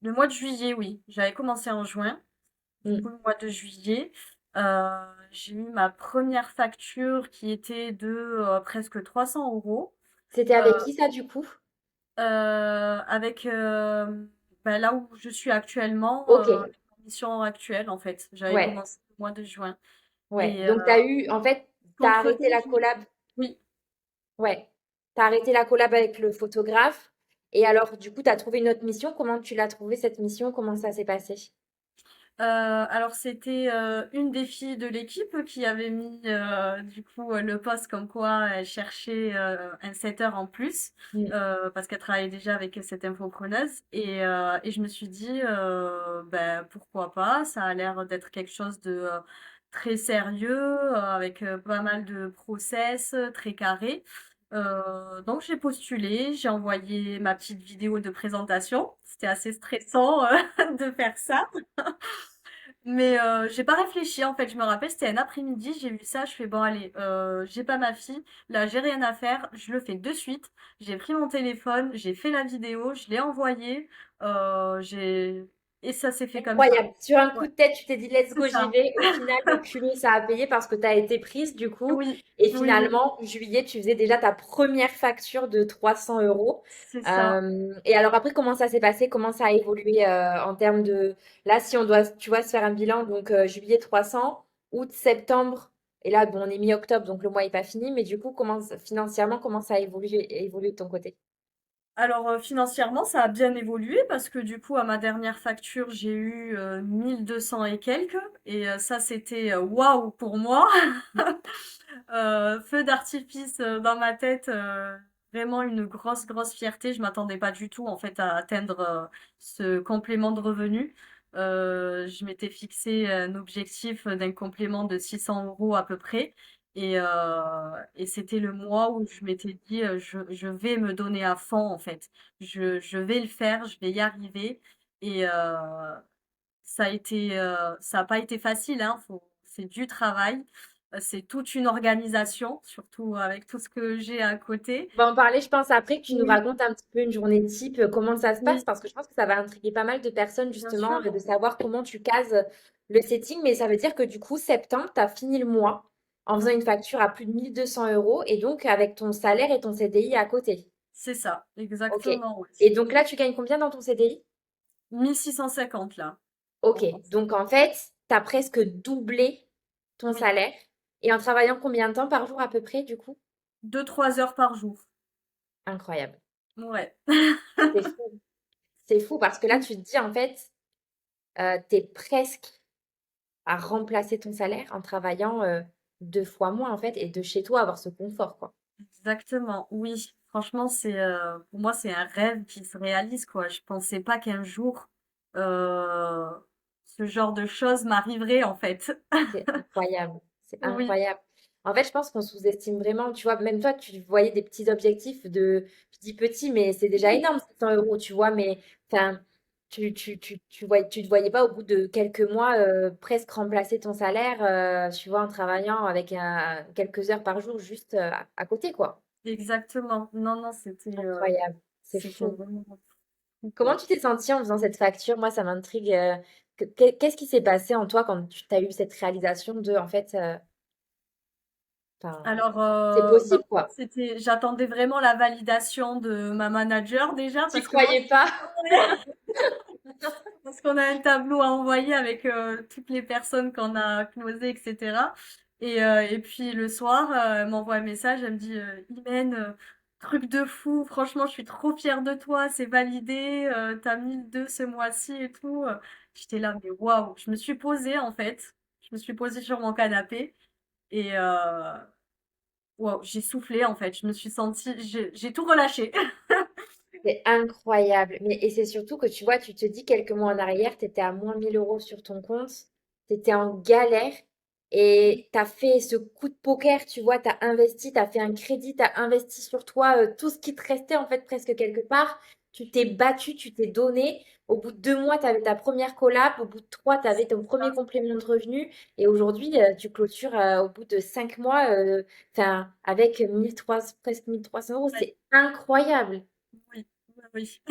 Le mois de juillet, oui. J'avais commencé en juin. Du coup, Mm. le mois de juillet, j'ai eu ma première facture qui était de presque 300 euros. C'était Euh, avec qui ça, du coup? avec bah, là où je suis actuellement, Ok. la mission actuelle, en fait. J'avais Ouais. commencé le mois de juin. Ouais. Et Donc, tu as eu, en fait, tu as arrêté qu'entre-temps, la collab. oui. Ouais. Tu as arrêté la collab avec le photographe. Et alors, du coup, tu as trouvé une autre mission. Comment tu l'as trouvée, cette mission? Comment ça s'est passé? Alors c'était, une des filles de l'équipe qui avait mis, du coup, le post comme quoi elle cherchait, un setter en plus, Mm. parce qu'elle travaillait déjà avec cette infopreneuse et je me suis dit, «Ben, pourquoi pas?» Ça a l'air d'être quelque chose de, très sérieux, avec, pas mal de process, très carré. Donc j'ai postulé, j'ai envoyé ma petite vidéo de présentation. C'était assez stressant, de faire ça. Mais j'ai pas réfléchi en fait, je me rappelle, c'était un après-midi, j'ai vu ça, je fais bon allez, j'ai pas ma fille, là j'ai rien à faire, je le fais de suite. J'ai pris mon téléphone, j'ai fait la vidéo, je l'ai envoyée, j'ai et ça s'est fait comme ça. Incroyable. Sur un coup Ouais, de tête, tu t'es dit let's c'est go, j'y ça. vais. Au final, le culot, ça a payé parce que tu as été prise du coup. Oui, Et oui, oui, finalement, en juillet, tu faisais déjà ta première facture de 300 euros. c'est ça. Et alors après, comment ça s'est passé? Comment ça a évolué en termes de... Là, si on doit, tu vois, se faire un bilan, donc juillet 300, août, septembre, et là, bon, on est mi-octobre, donc le mois n'est pas fini, mais du coup, financièrement, comment ça a évolué de ton côté? Alors, financièrement, ça a bien évolué parce que du coup, à ma dernière facture, j'ai eu 1200 et quelques. Et ça, c'était waouh pour moi. Feu d'artifice dans ma tête, vraiment une grosse, grosse fierté. Je m'attendais pas du tout en fait à atteindre ce complément de revenu. Je m'étais fixé un objectif d'un complément de 600 euros à peu près. Et c'était le mois où je m'étais dit, je vais me donner à fond en fait. Je vais le faire, je vais y arriver. Et ça a pas été facile, hein. C'est du travail. C'est toute une organisation, surtout avec tout ce que j'ai à côté. On va en parler, je pense, après que tu nous Oui, racontes un petit peu une journée type, comment ça se passe, oui, parce que je pense que ça va intriguer pas mal de personnes, bien justement, sûr. de savoir comment tu cases le setting. Mais ça veut dire que du coup, septembre, tu as fini le mois en faisant une facture à plus de 1200 euros et donc avec ton salaire et ton CDI à côté. C'est ça, Ok. exactement, oui. Et donc là, tu gagnes combien dans ton CDI? 1650 là. Ok. en- Donc en fait, tu as presque doublé ton Oui, salaire. Et en travaillant combien de temps par jour à peu près, du coup? 2-3 heures par jour. Incroyable. Ouais. C'est fou. C'est fou parce que là, tu te dis, en fait, tu es presque à remplacer ton salaire en travaillant 2 fois moins en fait et de chez toi avoir ce confort quoi. Exactement, oui. Franchement, pour moi, c'est un rêve qui se réalise, quoi. Je pensais pas qu'un jour, euh, ce genre de choses m'arriverait, en fait. C'est incroyable, c'est Oui, incroyable. En fait, je pense qu'on sous-estime vraiment, tu vois, même toi, tu voyais des petits objectifs je dis petits, mais c'est déjà oui, énorme, 700 euros, tu vois, mais enfin, tu te voyais pas au bout de quelques mois presque remplacer ton salaire, tu vois, en travaillant avec quelques heures par jour juste à côté, quoi. exactement. Non, non, Incroyable, c'est c'était fou. vraiment fou, Comment quoi. tu t'es sentie en faisant cette facture? Moi, ça m'intrigue. Qu'est-ce qui s'est passé en toi quand tu as eu cette réalisation de, en fait, enfin, Alors, c'est bah, possible, quoi. j'attendais vraiment la validation de ma manager déjà, T'y parce que moi, croyais pas? parce qu'on a un tableau à envoyer avec toutes les personnes qu'on a closées, etc. Et puis le soir, elle m'envoie un message, elle me dit Imen, truc de fou, franchement, je suis trop fière de toi, c'est validé, t'as 1002 ce mois-ci et tout. J'étais là, mais waouh, je me suis posée en fait, je me suis posée sur mon canapé et waouh, j'ai soufflé en fait, je me suis sentie, j'ai tout relâché. C'est incroyable. Et c'est surtout que tu vois, tu te dis quelques mois en arrière, tu étais à moins 1000 euros sur ton compte, tu étais en galère et tu as fait ce coup de poker, tu vois, tu as investi, tu as fait un crédit, tu as investi sur toi tout ce qui te restait en fait presque quelque part. Tu t'es battu, tu t'es donné. Au bout de 2 mois, tu avais ta première collab. Au bout de 3, tu avais ton premier complément de revenu. Et aujourd'hui, tu clôtures au bout de 5 mois 'fin, avec 1300, presque 1300 euros. Ouais, C'est incroyable. oui, oui.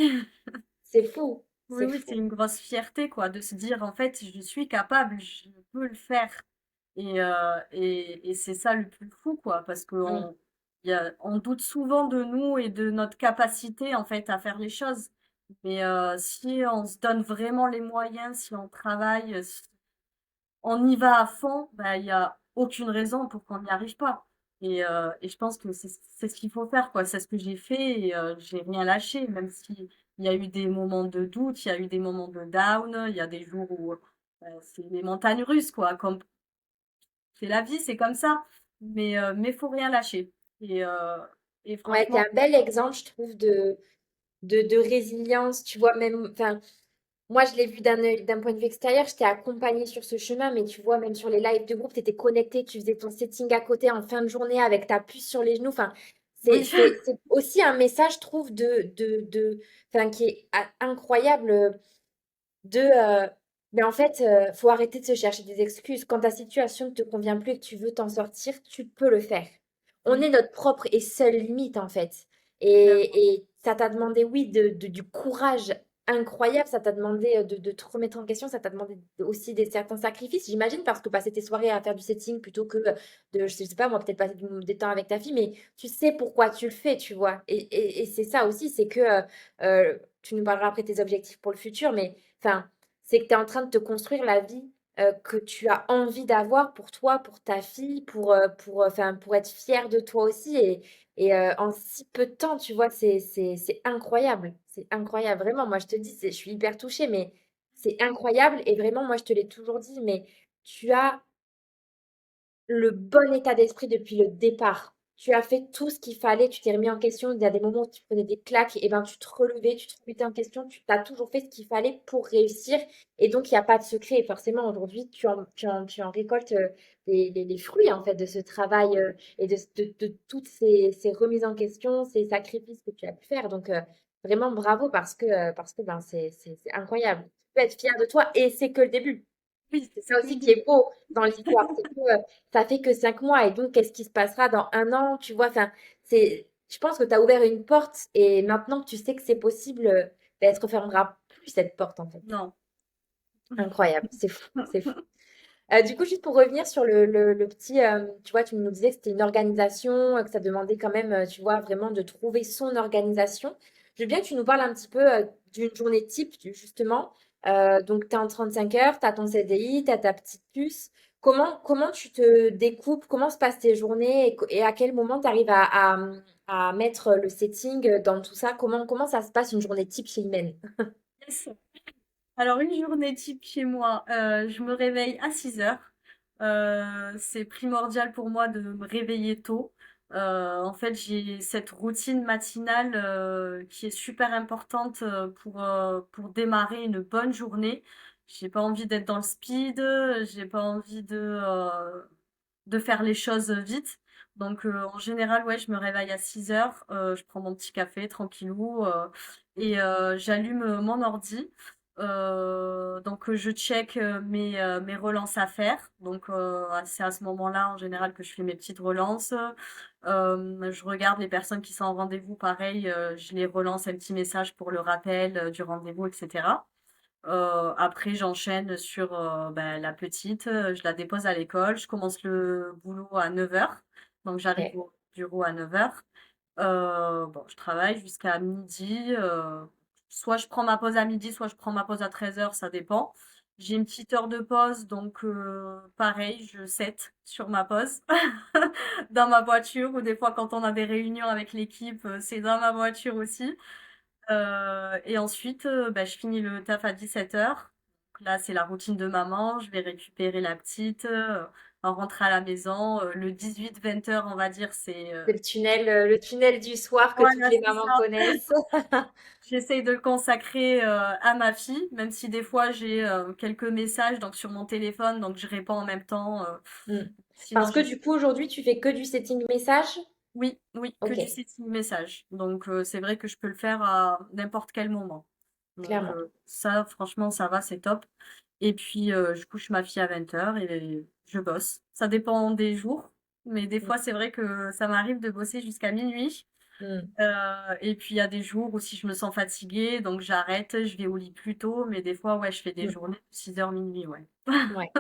C'est fou, Oui, c'est oui, c'est fou. une grosse fierté, quoi, de se dire, en fait, je suis capable, je peux le faire. Et c'est ça le plus fou, quoi, parce Mm. on doute souvent de nous et de notre capacité, en fait, à faire les choses. Mais si on se donne vraiment les moyens, si on travaille, si on y va à fond, bah, il y a aucune raison pour qu'on n'y arrive pas. Et je pense que c'est ce qu'il faut faire, quoi. C'est ce que j'ai fait et j'ai rien lâché, même si il y a eu des moments de doute, il y a eu des moments de down, il y a des jours où c'est les montagnes russes, quoi. Comme c'est la vie, c'est comme ça. Mais faut rien lâcher. Et, euh, et Ouais, t'es franchement, un bel exemple, je trouve, de résilience. Tu vois, même, enfin, moi, je l'ai vu d'un point de vue extérieur, je t'ai accompagné sur ce chemin, mais tu vois, même sur les lives de groupe, tu étais connecté, tu faisais ton setting à côté en fin de journée avec ta puce sur les genoux. Enfin, oui, c'est aussi un message, je trouve, enfin, qui est incroyable mais en fait, faut arrêter de se chercher des excuses. Quand ta situation ne te convient plus et que tu veux t'en sortir, tu peux le faire. On oui, est notre propre et seule limite, en fait. clairement. Et ça t'a demandé, oui, du courage incroyable. Ça t'a demandé de te remettre en question. Ça t'a demandé aussi certains sacrifices, j'imagine, parce que passer tes soirées à faire du setting plutôt que je sais pas, moi, peut-être passer des temps avec ta fille, mais tu sais pourquoi tu le fais, tu vois. Et c'est ça aussi, c'est que tu nous parleras après tes objectifs pour le futur, mais enfin, c'est que tu es en train de te construire la vie que tu as envie d'avoir pour toi, pour ta fille, enfin, pour être fière de toi aussi. Et en si peu de temps, tu vois, c'est incroyable. C'est incroyable. Vraiment, moi, je te dis, je suis hyper touchée, mais c'est incroyable. Et vraiment, moi, je te l'ai toujours dit, mais tu as le bon état d'esprit depuis le départ. Tu as fait tout ce qu'il fallait, tu t'es remis en question. Il y a des moments où tu prenais des claques, et ben tu te relevais, tu te remettais en question, tu as toujours fait ce qu'il fallait pour réussir. Et donc, il n'y a pas de secret. Et forcément, aujourd'hui, tu en récoltes les fruits en fait de ce travail et de toutes ces remises en question, ces sacrifices que tu as pu faire. Donc, vraiment bravo parce que ben, c'est incroyable. Tu peux être fier de toi et c'est que le début. Oui, C'est c'est ça que le aussi qui début. est beau dans l'histoire, c'est que ça fait que 5 mois et donc qu'est-ce qui se passera dans un an, tu vois, enfin, je pense que tu as ouvert une porte et maintenant que tu sais que c'est possible, ben, elle se refermera plus cette porte en fait. Non. Incroyable, c'est fou, c'est fou. Du coup, juste pour revenir sur le petit, tu vois, tu nous disais que c'était une organisation, que ça demandait quand même, tu vois, vraiment de trouver son organisation. Je veux bien que tu nous parles un petit peu d'une journée type, justement. Donc, tu es en 35 heures, tu as ton CDI, tu as ta petite puce. Comment tu te découpes? Comment se passent tes journées et à quel moment tu arrives à mettre le setting dans tout ça? Comment ça se passe une journée type chez Imen? Yes. Alors, une journée type chez moi, je me réveille à 6 heures. C'est primordial pour moi de me réveiller tôt. En fait, j'ai cette routine matinale qui est super importante pour démarrer une bonne journée. J'ai pas envie d'être dans le speed, j'ai pas envie de faire les choses vite. Donc, en général, ouais, je me réveille à 6 heures, je prends mon petit café tranquillou et j'allume mon ordi. Donc, je check mes relances à faire. Donc, c'est à ce moment-là, en général, que je fais mes petites relances. Je regarde les personnes qui sont en rendez-vous, pareil, je les relance un petit message pour le rappel du rendez-vous, etc. Après, j'enchaîne sur bah, la petite, je la dépose à l'école, je commence le boulot à 9 heures, donc j'arrive Ok. au bureau à 9 heures. Bon, je travaille jusqu'à midi. Soit je prends ma pause à midi, soit je prends ma pause à 13 heures, ça dépend. J'ai une petite heure de pause, donc pareil, je set sur ma pause dans ma voiture, ou des fois quand on a des réunions avec l'équipe, c'est dans ma voiture aussi. Et ensuite, bah, je finis le taf à 17 heures. Là, c'est la routine de maman. Je vais récupérer la petite, en rentrant à la maison. Le 18-20 heures, on va dire, c'est C'est le tunnel du soir que toutes voilà, les c'est mamans ça. connaissent. J'essaye de le consacrer à ma fille, même si des fois j'ai quelques messages donc sur mon téléphone, donc je réponds en même temps. Mm. Sinon, Parce que du coup, aujourd'hui, tu fais que du setting message? oui, oui, que Ok, du setting message. Donc c'est vrai que je peux le faire à n'importe quel moment. Donc clairement. ça, franchement, ça va, c'est top. Et puis je couche ma fille à 20 heures et je bosse. Ça dépend des jours, mais des Mm, fois c'est vrai que ça m'arrive de bosser jusqu'à minuit. mm, Et puis il y a des jours où si je me sens fatiguée, donc j'arrête, je vais au lit plus tôt, mais des fois, ouais, je fais des mm. journées de 6 heures minuit, ouais. Ouais.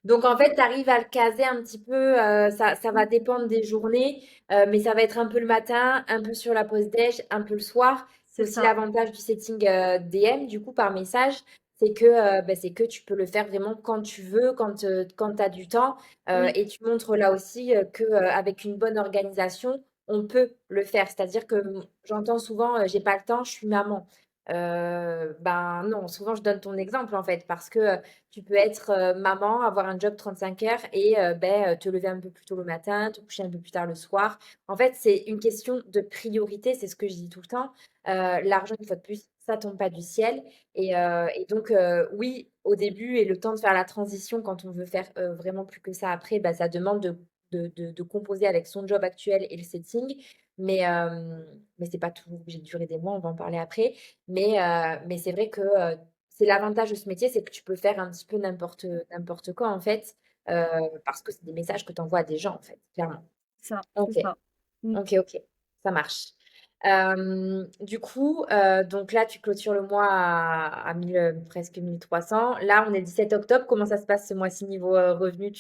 Donc en fait, tu arrives à le caser un petit peu, ça va dépendre des journées, mais ça va être un peu le matin, un peu sur la pause déj, un peu le soir. C'est C'est aussi ça. l'avantage du setting DM, du coup, par message, c'est que tu peux le faire vraiment quand tu veux, quand tu as du temps, Oui, et tu montres là aussi que avec une bonne organisation, on peut le faire. C'est-à-dire que j'entends souvent, j'ai pas le temps, je suis maman. Ben non, souvent je donne ton exemple en fait, parce que tu peux être maman, avoir un job 35 heures et te lever un peu plus tôt le matin, te coucher un peu plus tard le soir. En fait, c'est une question de priorité, c'est ce que je dis tout le temps. L'argent, une fois de plus, ça tombe pas du ciel. Et donc, oui, au début et le temps de faire la transition quand on veut faire vraiment plus que ça après, bah, ça demande de composer avec son job actuel et le setting. Mais c'est pas toujours obligé de durer des mois, on va en parler après. Mais c'est vrai que c'est l'avantage de ce métier, c'est que tu peux faire un petit peu n'importe quoi, en fait, parce que c'est des messages que tu envoies à des gens, en fait, clairement. c'est ça, Ok, c'est ça. Mm. ok, ok, ça marche. Du coup, donc là, tu clôtures le mois à 1000, presque 1300. Là, on est le 17 octobre. Comment ça se passe ce mois-ci niveau revenu?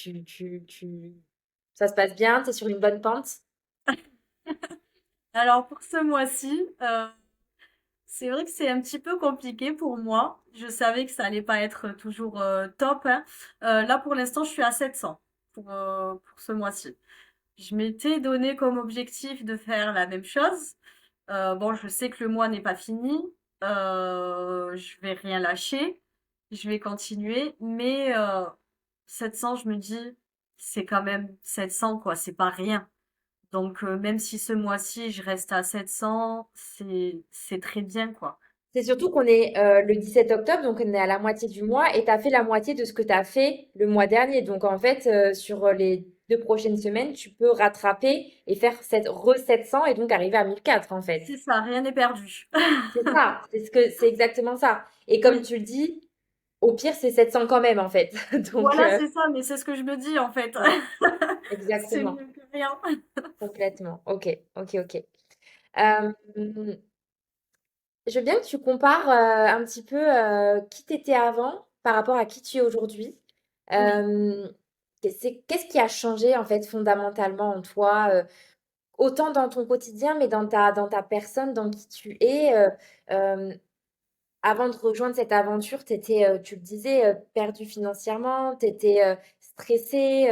Ça se passe bien? Tu es sur une bonne pente? Alors pour ce mois-ci, c'est vrai que c'est un petit peu compliqué pour moi. Je savais que ça allait pas être toujours top, hein. Là pour l'instant, je suis à 700 pour ce mois-ci. Je m'étais donné comme objectif de faire la même chose. Bon, je sais que le mois n'est pas fini. Je vais rien lâcher. Je vais continuer. Mais 700, je me dis, c'est quand même 700, quoi. C'est pas rien. Donc, même si ce mois-ci, je reste à 700, c'est très bien, quoi. C'est surtout qu'on est le 17 octobre, donc on est à la moitié du mois et tu as fait la moitié de ce que tu as fait le mois dernier. Donc en fait, sur les 2 prochaines semaines, tu peux rattraper et faire cette re 700 et donc arriver à 1004 en fait. C'est ça, rien n'est perdu. C'est ça, c'est exactement ça. Et comme Oui, tu le dis, au pire, c'est 700 quand même en fait. Donc, voilà, c'est ça, mais c'est ce que je me dis, en fait. ouais, C'est exactement, mieux que rien. complètement. Ok, ok, ok. Euh, je veux bien que tu compares un petit peu qui t'étais avant par rapport à qui tu es aujourd'hui. Oui. Euh, qu'est-ce qui a changé en fait fondamentalement en toi, autant dans ton quotidien, mais dans ta personne, dans qui tu es. Euh, Avant de rejoindre cette aventure, tu le disais, perdu financièrement, tu étais stressé,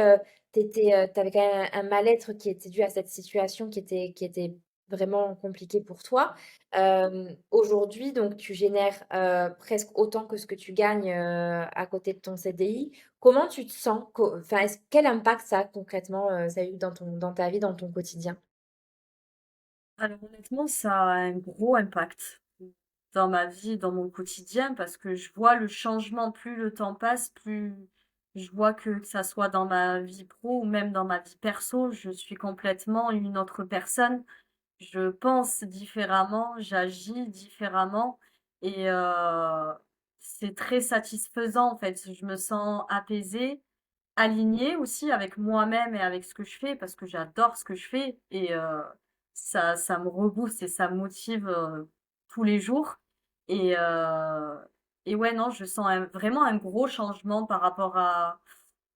tu avais quand même un mal-être qui était dû à cette situation qui était vraiment compliquée pour toi. Aujourd'hui, donc, tu génères presque autant que ce que tu gagnes à côté de ton CDI. Comment tu te sens? Enfin, quel impact ça concrètement ça a eu dans ta vie, dans ton quotidien? Alors honnêtement, ça a un gros impact dans ma vie, dans mon quotidien, parce que je vois le changement, plus le temps passe, plus je vois que ça soit dans ma vie pro ou même dans ma vie perso, je suis complètement une autre personne. Je pense différemment, j'agis différemment et c'est très satisfaisant en fait. Je me sens apaisée, alignée aussi avec moi-même et avec ce que je fais parce que j'adore ce que je fais et ça me rebooste et ça me motive tous les jours. Et, euh, et ouais, non, je sens vraiment un gros changement par rapport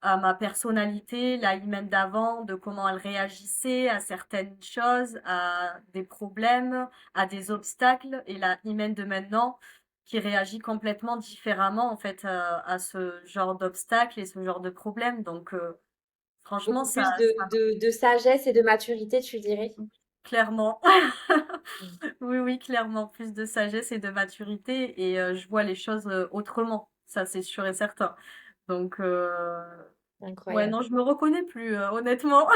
à ma personnalité, la Imen d'avant, de comment elle réagissait à certaines choses, à des problèmes, à des obstacles, et la Imen de maintenant qui réagit complètement différemment en fait à ce genre d'obstacles et ce genre de problèmes. Donc franchement, Beaucoup plus de sagesse et de maturité, tu dirais? clairement, Mm. oui, oui, clairement, plus de sagesse et de maturité, et je vois les choses autrement. Ça, c'est sûr et certain. Donc, ouais, Incroyable. non, je me reconnais plus, honnêtement.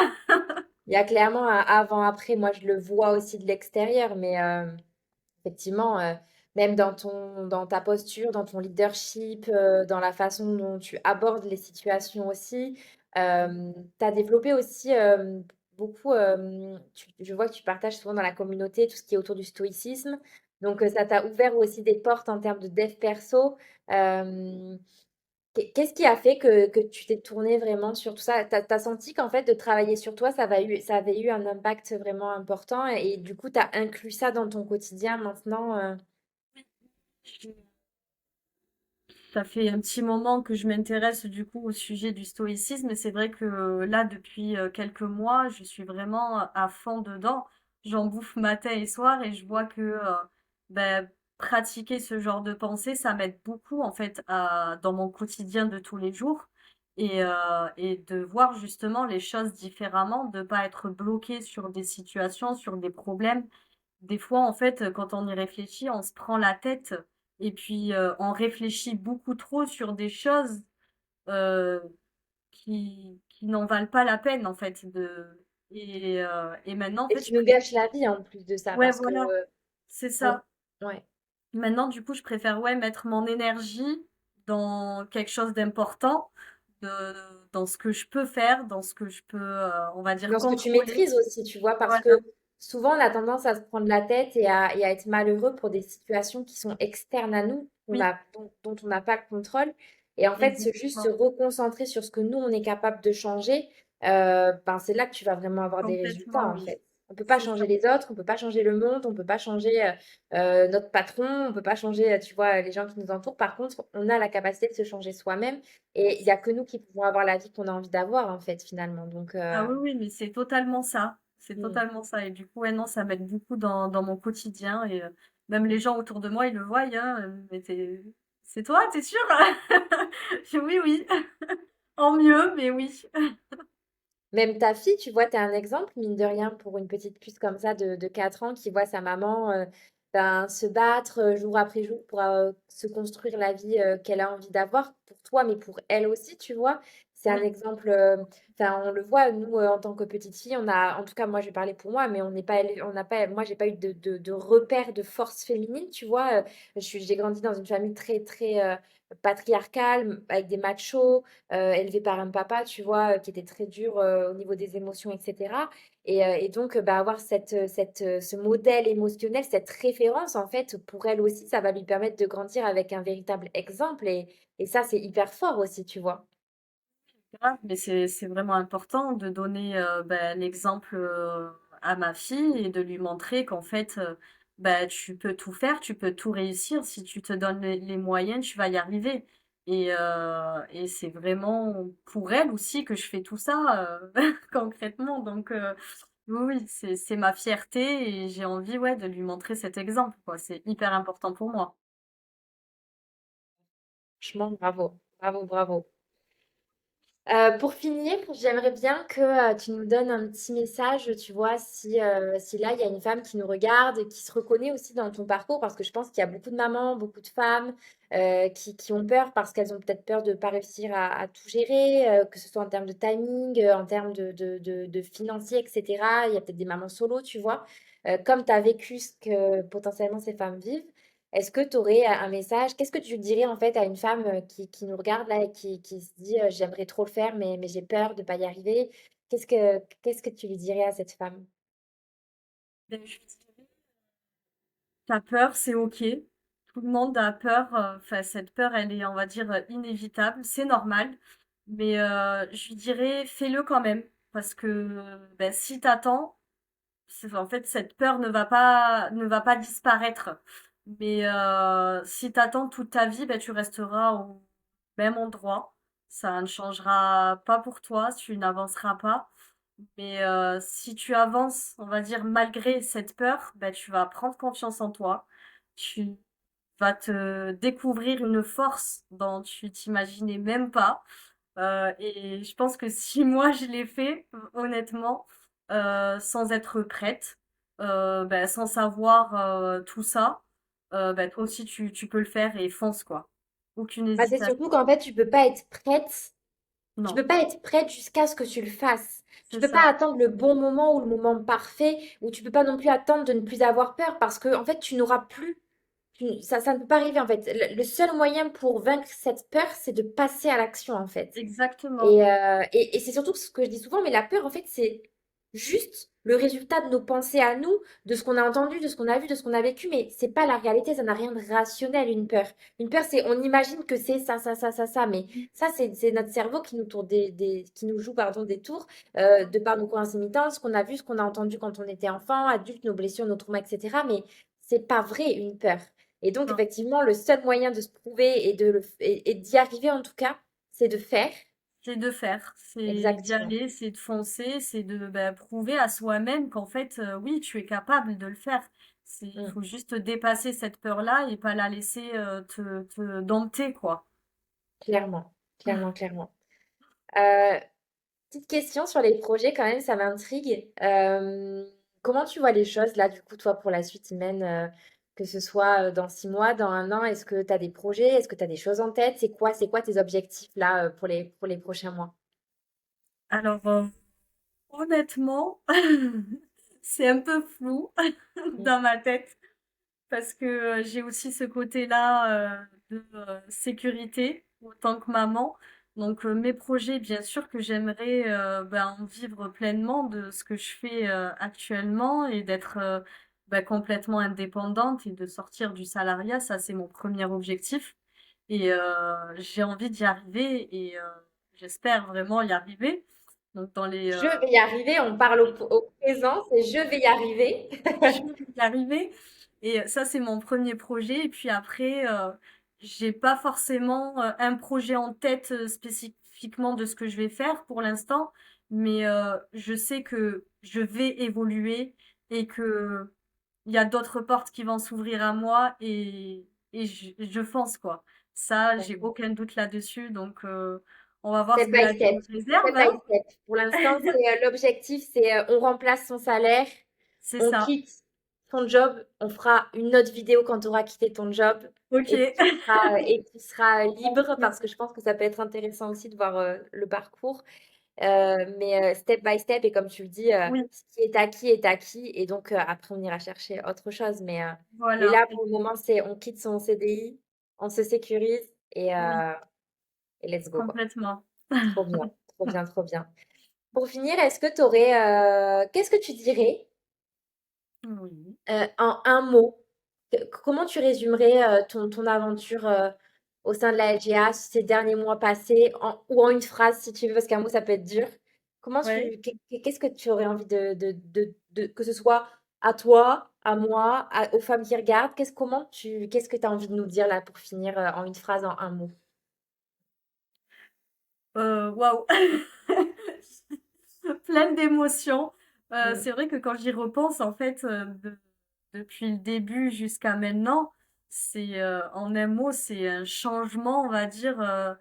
Il y a clairement un avant-après. Moi, je le vois aussi de l'extérieur, mais effectivement, même dans ta posture, dans ton leadership, dans la façon dont tu abordes les situations aussi, tu as développé aussi beaucoup. Je vois que tu partages souvent dans la communauté tout ce qui est autour du stoïcisme. Donc, ça t'a ouvert aussi des portes en termes de dev perso. Euh, Qu'est-ce qui a fait que tu t'es tournée vraiment sur tout ça? T'as senti qu'en fait, de travailler sur toi, ça avait eu un impact vraiment important et du coup, tu as inclus ça dans ton quotidien maintenant. Ça fait un petit moment que je m'intéresse du coup au sujet du stoïcisme et c'est vrai que là depuis quelques mois je suis vraiment à fond dedans. J'en bouffe matin et soir et je vois que ben, pratiquer ce genre de pensée ça m'aide beaucoup en fait dans mon quotidien de tous les jours et de voir justement les choses différemment, de pas être bloqué sur des situations, sur des problèmes. Des fois, en fait, quand on y réfléchit, on se prend la tête et puis on réfléchit beaucoup trop sur des choses euh, qui n'en valent pas la peine, en fait. Et maintenant, en Et fait, tu nous gâches la vie en plus de ça ouais, parce que voilà, c'est on- ça. ouais. Maintenant, du coup, je préfère ouais, mettre mon énergie dans quelque chose d'important, de, dans ce que je peux faire, dans ce que je peux, on va dire, Dans ce que tu contrôler. maîtrises aussi, tu vois, parce Voilà, que souvent on a tendance à se prendre la tête et à être malheureux pour des situations qui sont externes à nous, oui, dont on n'a pas le contrôle. Et en fait, juste se exactement, reconcentrer sur ce que nous, on est capable de changer, ben, c'est là que tu vas vraiment avoir des résultats, complètement, en oui. fait. On peut pas c'est ça. changer les autres, on peut pas changer le monde, on peut pas changer notre patron, on peut pas changer, tu vois, les gens qui nous entourent. Par contre, on a la capacité de se changer soi-même et il y a que nous qui pouvons avoir la vie qu'on a envie d'avoir, en fait, finalement. Donc, Ah oui, oui, mais c'est totalement ça. C'est mm, totalement ça. Et du coup, ouais, non, ça m'aide beaucoup dans mon quotidien. Et même les gens autour de moi, ils le voient, hein. Mais c'est toi, t'es sûr? Je fais, oui, oui. En mieux, mais oui. même ta fille, tu vois, tu es un exemple, mine de rien, pour une petite puce comme ça de 4 ans qui voit sa maman ben, se battre jour après jour pour se construire la vie qu'elle a envie d'avoir pour toi, mais pour elle aussi, tu vois. C'est un Oui, exemple, enfin, on le voit, nous, en tant que petite fille, on a, en tout cas, moi, je vais parler pour moi, mais on n'est pas, on n'a pas, moi, j'ai pas eu de repère de force féminine, tu vois. J'ai grandi dans une famille très, très patriarcale, avec des machos élevée par un papa, tu vois, qui était très dur au niveau des émotions, etc. Et donc, bah, avoir ce modèle émotionnel, cette référence, en fait, pour elle aussi, ça va lui permettre de grandir avec un véritable exemple. Et ça, c'est hyper fort aussi, tu vois. grave, mais c'est vraiment important de donner ben, l'exemple à ma fille et de lui montrer qu'en fait, ben, tu peux tout faire, tu peux tout réussir. Si tu te donnes les moyens, tu vas y arriver. Et c'est vraiment pour elle aussi que je fais tout ça concrètement. Donc, oui, oui, c'est ma fierté et j'ai envie, ouais, de lui montrer cet exemple, quoi. C'est hyper important pour moi. Franchement, bravo, bravo, bravo. Pour finir, j'aimerais bien que tu nous donnes un petit message, tu vois, si là, il y a une femme qui nous regarde et qui se reconnaît aussi dans ton parcours, parce que je pense qu'il y a beaucoup de mamans, beaucoup de femmes qui ont peur parce qu'elles ont peut-être peur de ne pas réussir à tout gérer, que ce soit en termes de timing, en termes de financier, etc. Il y a peut-être des mamans solo, tu vois. Comme tu as vécu ce que potentiellement ces femmes vivent. Est-ce que tu aurais un message? Qu'est-ce que tu dirais en fait à une femme qui nous regarde là et qui se dit j'aimerais trop le faire mais j'ai peur de ne pas y arriver? Qu'est-ce que tu lui dirais à cette femme? Ben, je lui dirais, t'as peur, c'est ok. Tout le monde a peur. Enfin, cette peur, elle est, on va dire, inévitable. C'est normal. Mais je lui dirais, fais-le quand même. Parce que ben, si t'attends, en fait, cette peur ne va pas disparaître. Mais si t'attends toute ta vie, ben, tu resteras au même endroit. Ça ne changera pas pour toi, tu n'avanceras pas. Mais si tu avances, on va dire, malgré cette peur, ben, tu vas prendre confiance en toi. Tu vas te découvrir une force dont tu t'imaginais même pas. Et je pense que si moi je l'ai fait, honnêtement, sans être prête, ben, sans savoir tout ça, ben, toi aussi tu peux le faire et fonce quoi. Aucune Bah, c'est hésitation. surtout qu'en fait tu peux pas être prête. Tu Non, peux pas être prête jusqu'à ce que tu le fasses. Tu c'est peux pas ça. attendre le bon moment ou le moment parfait, ou tu peux pas non plus attendre de ne plus avoir peur parce que en fait tu n'auras plus. Ça ne peut pas arriver en fait. Le seul moyen pour vaincre cette peur, c'est de passer à l'action en fait. Exactement. Et c'est surtout ce que je dis souvent, mais la peur, en fait, c'est juste le résultat de nos pensées à nous, de ce qu'on a entendu, de ce qu'on a vu, de ce qu'on a vécu, mais c'est pas la réalité, ça n'a rien de rationnel, une peur. Une peur, c'est, on imagine que c'est ça, ça, ça, ça, mais ça, c'est notre cerveau qui nous tourne qui nous joue, pardon, des tours, de par nos croyances limitantes, ce qu'on a vu, ce qu'on a entendu quand on était enfant, adulte, nos blessures, nos traumas, etc. Mais c'est pas vrai, une peur. Et donc, Non. effectivement, le seul moyen de se prouver et d'y arriver, en tout cas, c'est de faire. C'est de faire, c'est d'y Exactement. aller, c'est de foncer, c'est de bah, prouver à soi-même qu'en fait, oui, tu es capable de le faire. Il Mm. faut juste dépasser cette peur-là et pas la laisser te dompter, quoi. Clairement, clairement, clairement. Euh, Petite question sur les projets, quand même, ça m'intrigue. Comment tu vois les choses là, du coup, toi, pour la suite, Imen, que ce soit dans 6 mois, dans un an, est-ce que tu as des projets? Est-ce que tu as des choses en tête? C'est quoi tes objectifs là pour les prochains mois? Alors, honnêtement, c'est un peu flou Mm. dans ma tête parce que j'ai aussi ce côté-là de sécurité en tant que maman. Donc, mes projets, bien sûr que j'aimerais ben, en vivre pleinement de ce que je fais actuellement et d'être ben, complètement indépendante et de sortir du salariat. Ça, c'est mon premier objectif. Et j'ai envie d'y arriver et j'espère vraiment y arriver. Donc dans les, Je vais y arriver, on parle au présent, c'est je vais y arriver. je vais y arriver. Et ça, c'est mon premier projet. Et puis après, j'ai pas forcément un projet en tête spécifiquement de ce que je vais faire pour l'instant, mais je sais que je vais évoluer et que il y a d'autres portes qui vont s'ouvrir à moi et je fonce quoi. Ça, j'ai aucun doute là-dessus. Donc, on va voir ce Step que by la vie step, nous réserve, step by hein. step. Pour l'instant, c'est l'objectif, c'est on remplace son salaire, C'est on ça. quitte ton job, on fera une autre vidéo quand tu auras quitté ton job Ok. et tu seras libre Ok. parce que je pense que ça peut être intéressant aussi de voir le parcours. Mais step by step, et comme tu le dis, Oui, ce qui est acquis, et donc après on ira chercher autre chose. Mais voilà. là, pour le moment, c'est on quitte son CDI, on se sécurise Oui, et let's go, quoi. complètement. Trop bien, trop bien, trop bien. Pour finir, est-ce que tu aurais, qu'est-ce que tu dirais Oui. en un mot? Comment tu résumerais ton aventure au sein de la LGA ces derniers mois passés, ou en une phrase si tu veux, parce qu'un mot ça peut être dur. Ouais. Qu'est-ce que tu aurais envie que ce soit à toi, à moi, aux femmes qui regardent, qu'est-ce que tu as envie de nous dire là pour finir en une phrase, en un mot? Waouh! Pleine d'émotions. Mm. C'est vrai que quand j'y repense, en fait, depuis le début jusqu'à maintenant, c'est, en un mot, c'est un changement, on va dire,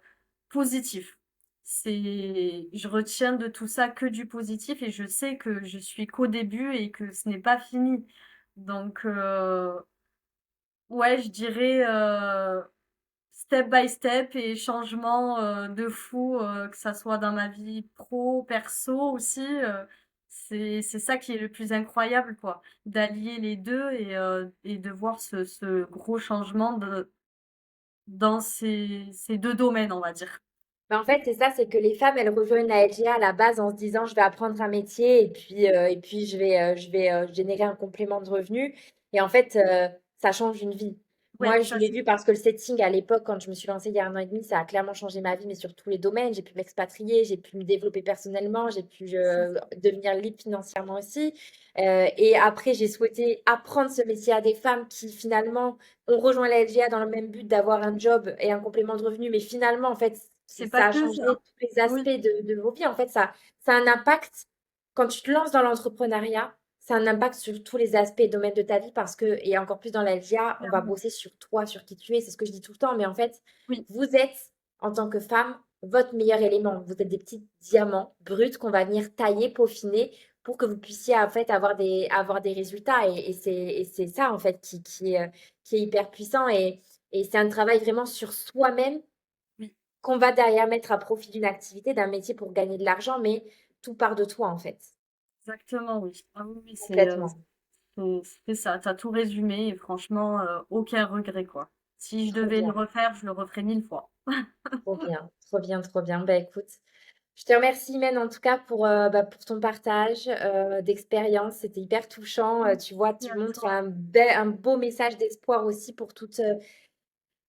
positif. Je retiens de tout ça que du positif et je sais que je suis qu'au début et que ce n'est pas fini. Donc, ouais, je dirais, step by step et changement de fou, que ça soit dans ma vie pro, perso aussi. C'est ça qui est le plus incroyable, quoi, d'allier les deux et de voir ce gros changement dans ces deux domaines, on va dire. Mais en fait, c'est ça, c'est que les femmes, elles rejoignent la LGA à la base en se disant, je vais apprendre un métier et puis je vais générer un complément de revenu. Et en fait, ça change une vie. Ouais, Moi, je ça l'ai c'est vu parce que le setting, à l'époque, quand je me suis lancée il y a 1 an et demi, ça a clairement changé ma vie, mais sur tous les domaines. J'ai pu m'expatrier, j'ai pu me développer personnellement, j'ai pu c'est devenir libre financièrement aussi. Et après, j'ai souhaité apprendre ce métier à des femmes qui, finalement, ont rejoint la LGA dans le même but d'avoir un job et un complément de revenu. Mais finalement, en fait, c'est pas ça a que changé ça. tous les aspects Oui, de vos vies. En fait, ça a un impact quand tu te lances dans l'entrepreneuriat. Ça a un impact sur tous les aspects et domaines de ta vie parce que, et encore plus dans la LGA, on va clairement. bosser sur toi, sur qui tu es. C'est ce que je dis tout le temps. Mais en fait, Oui, vous êtes, en tant que femme, votre meilleur élément. Vous êtes des petits diamants bruts qu'on va venir tailler, peaufiner pour que vous puissiez en fait avoir des résultats. Et c'est ça en fait qui est hyper puissant. Et c'est un travail vraiment sur soi-même oui, qu'on va derrière mettre à profit d'une activité, d'un métier pour gagner de l'argent, mais tout part de toi en fait. exactement, oui. Ah oui, oui, Complètement. c'est ça. T'as tout résumé et franchement, aucun regret, quoi. Si je Trop devais le bien, refaire, je le referais 1000 fois. trop bien, trop bien, trop bien. Bah écoute, je te remercie, Imen, en tout cas pour ton partage d'expérience. C'était hyper touchant. Tu vois, Merci tu à montres toi. un beau message d'espoir aussi pour toutes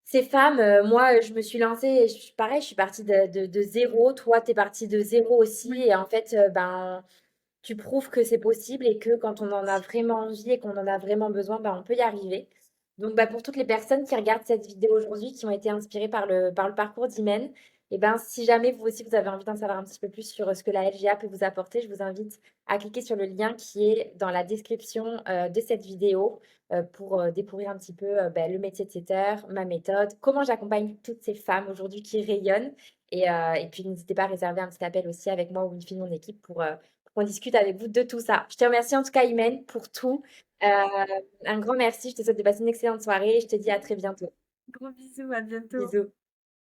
ces femmes. Moi, je me suis lancée, pareil, je suis partie de zéro. Toi, tu es partie de zéro aussi. Oui, Et en fait, tu prouves que c'est possible et que quand on en a vraiment envie et qu'on en a vraiment besoin, on peut y arriver. Donc, pour toutes les personnes qui regardent cette vidéo aujourd'hui, qui ont été inspirées par le parcours d'Imen, si jamais vous aussi vous avez envie d'en savoir un petit peu plus sur ce que la LGA peut vous apporter, je vous invite à cliquer sur le lien qui est dans la description de cette vidéo pour découvrir un petit peu le métier de setter, ma méthode, comment j'accompagne toutes ces femmes aujourd'hui qui rayonnent. Et puis, n'hésitez pas à réserver un petit appel aussi avec moi ou une fille de mon équipe pour qu'on discute avec vous de tout ça. Je te remercie en tout cas, Imen, pour tout. Euh, un grand merci. Je te souhaite de passer une excellente soirée et je te dis à très bientôt. gros bisous, à bientôt. Bisous.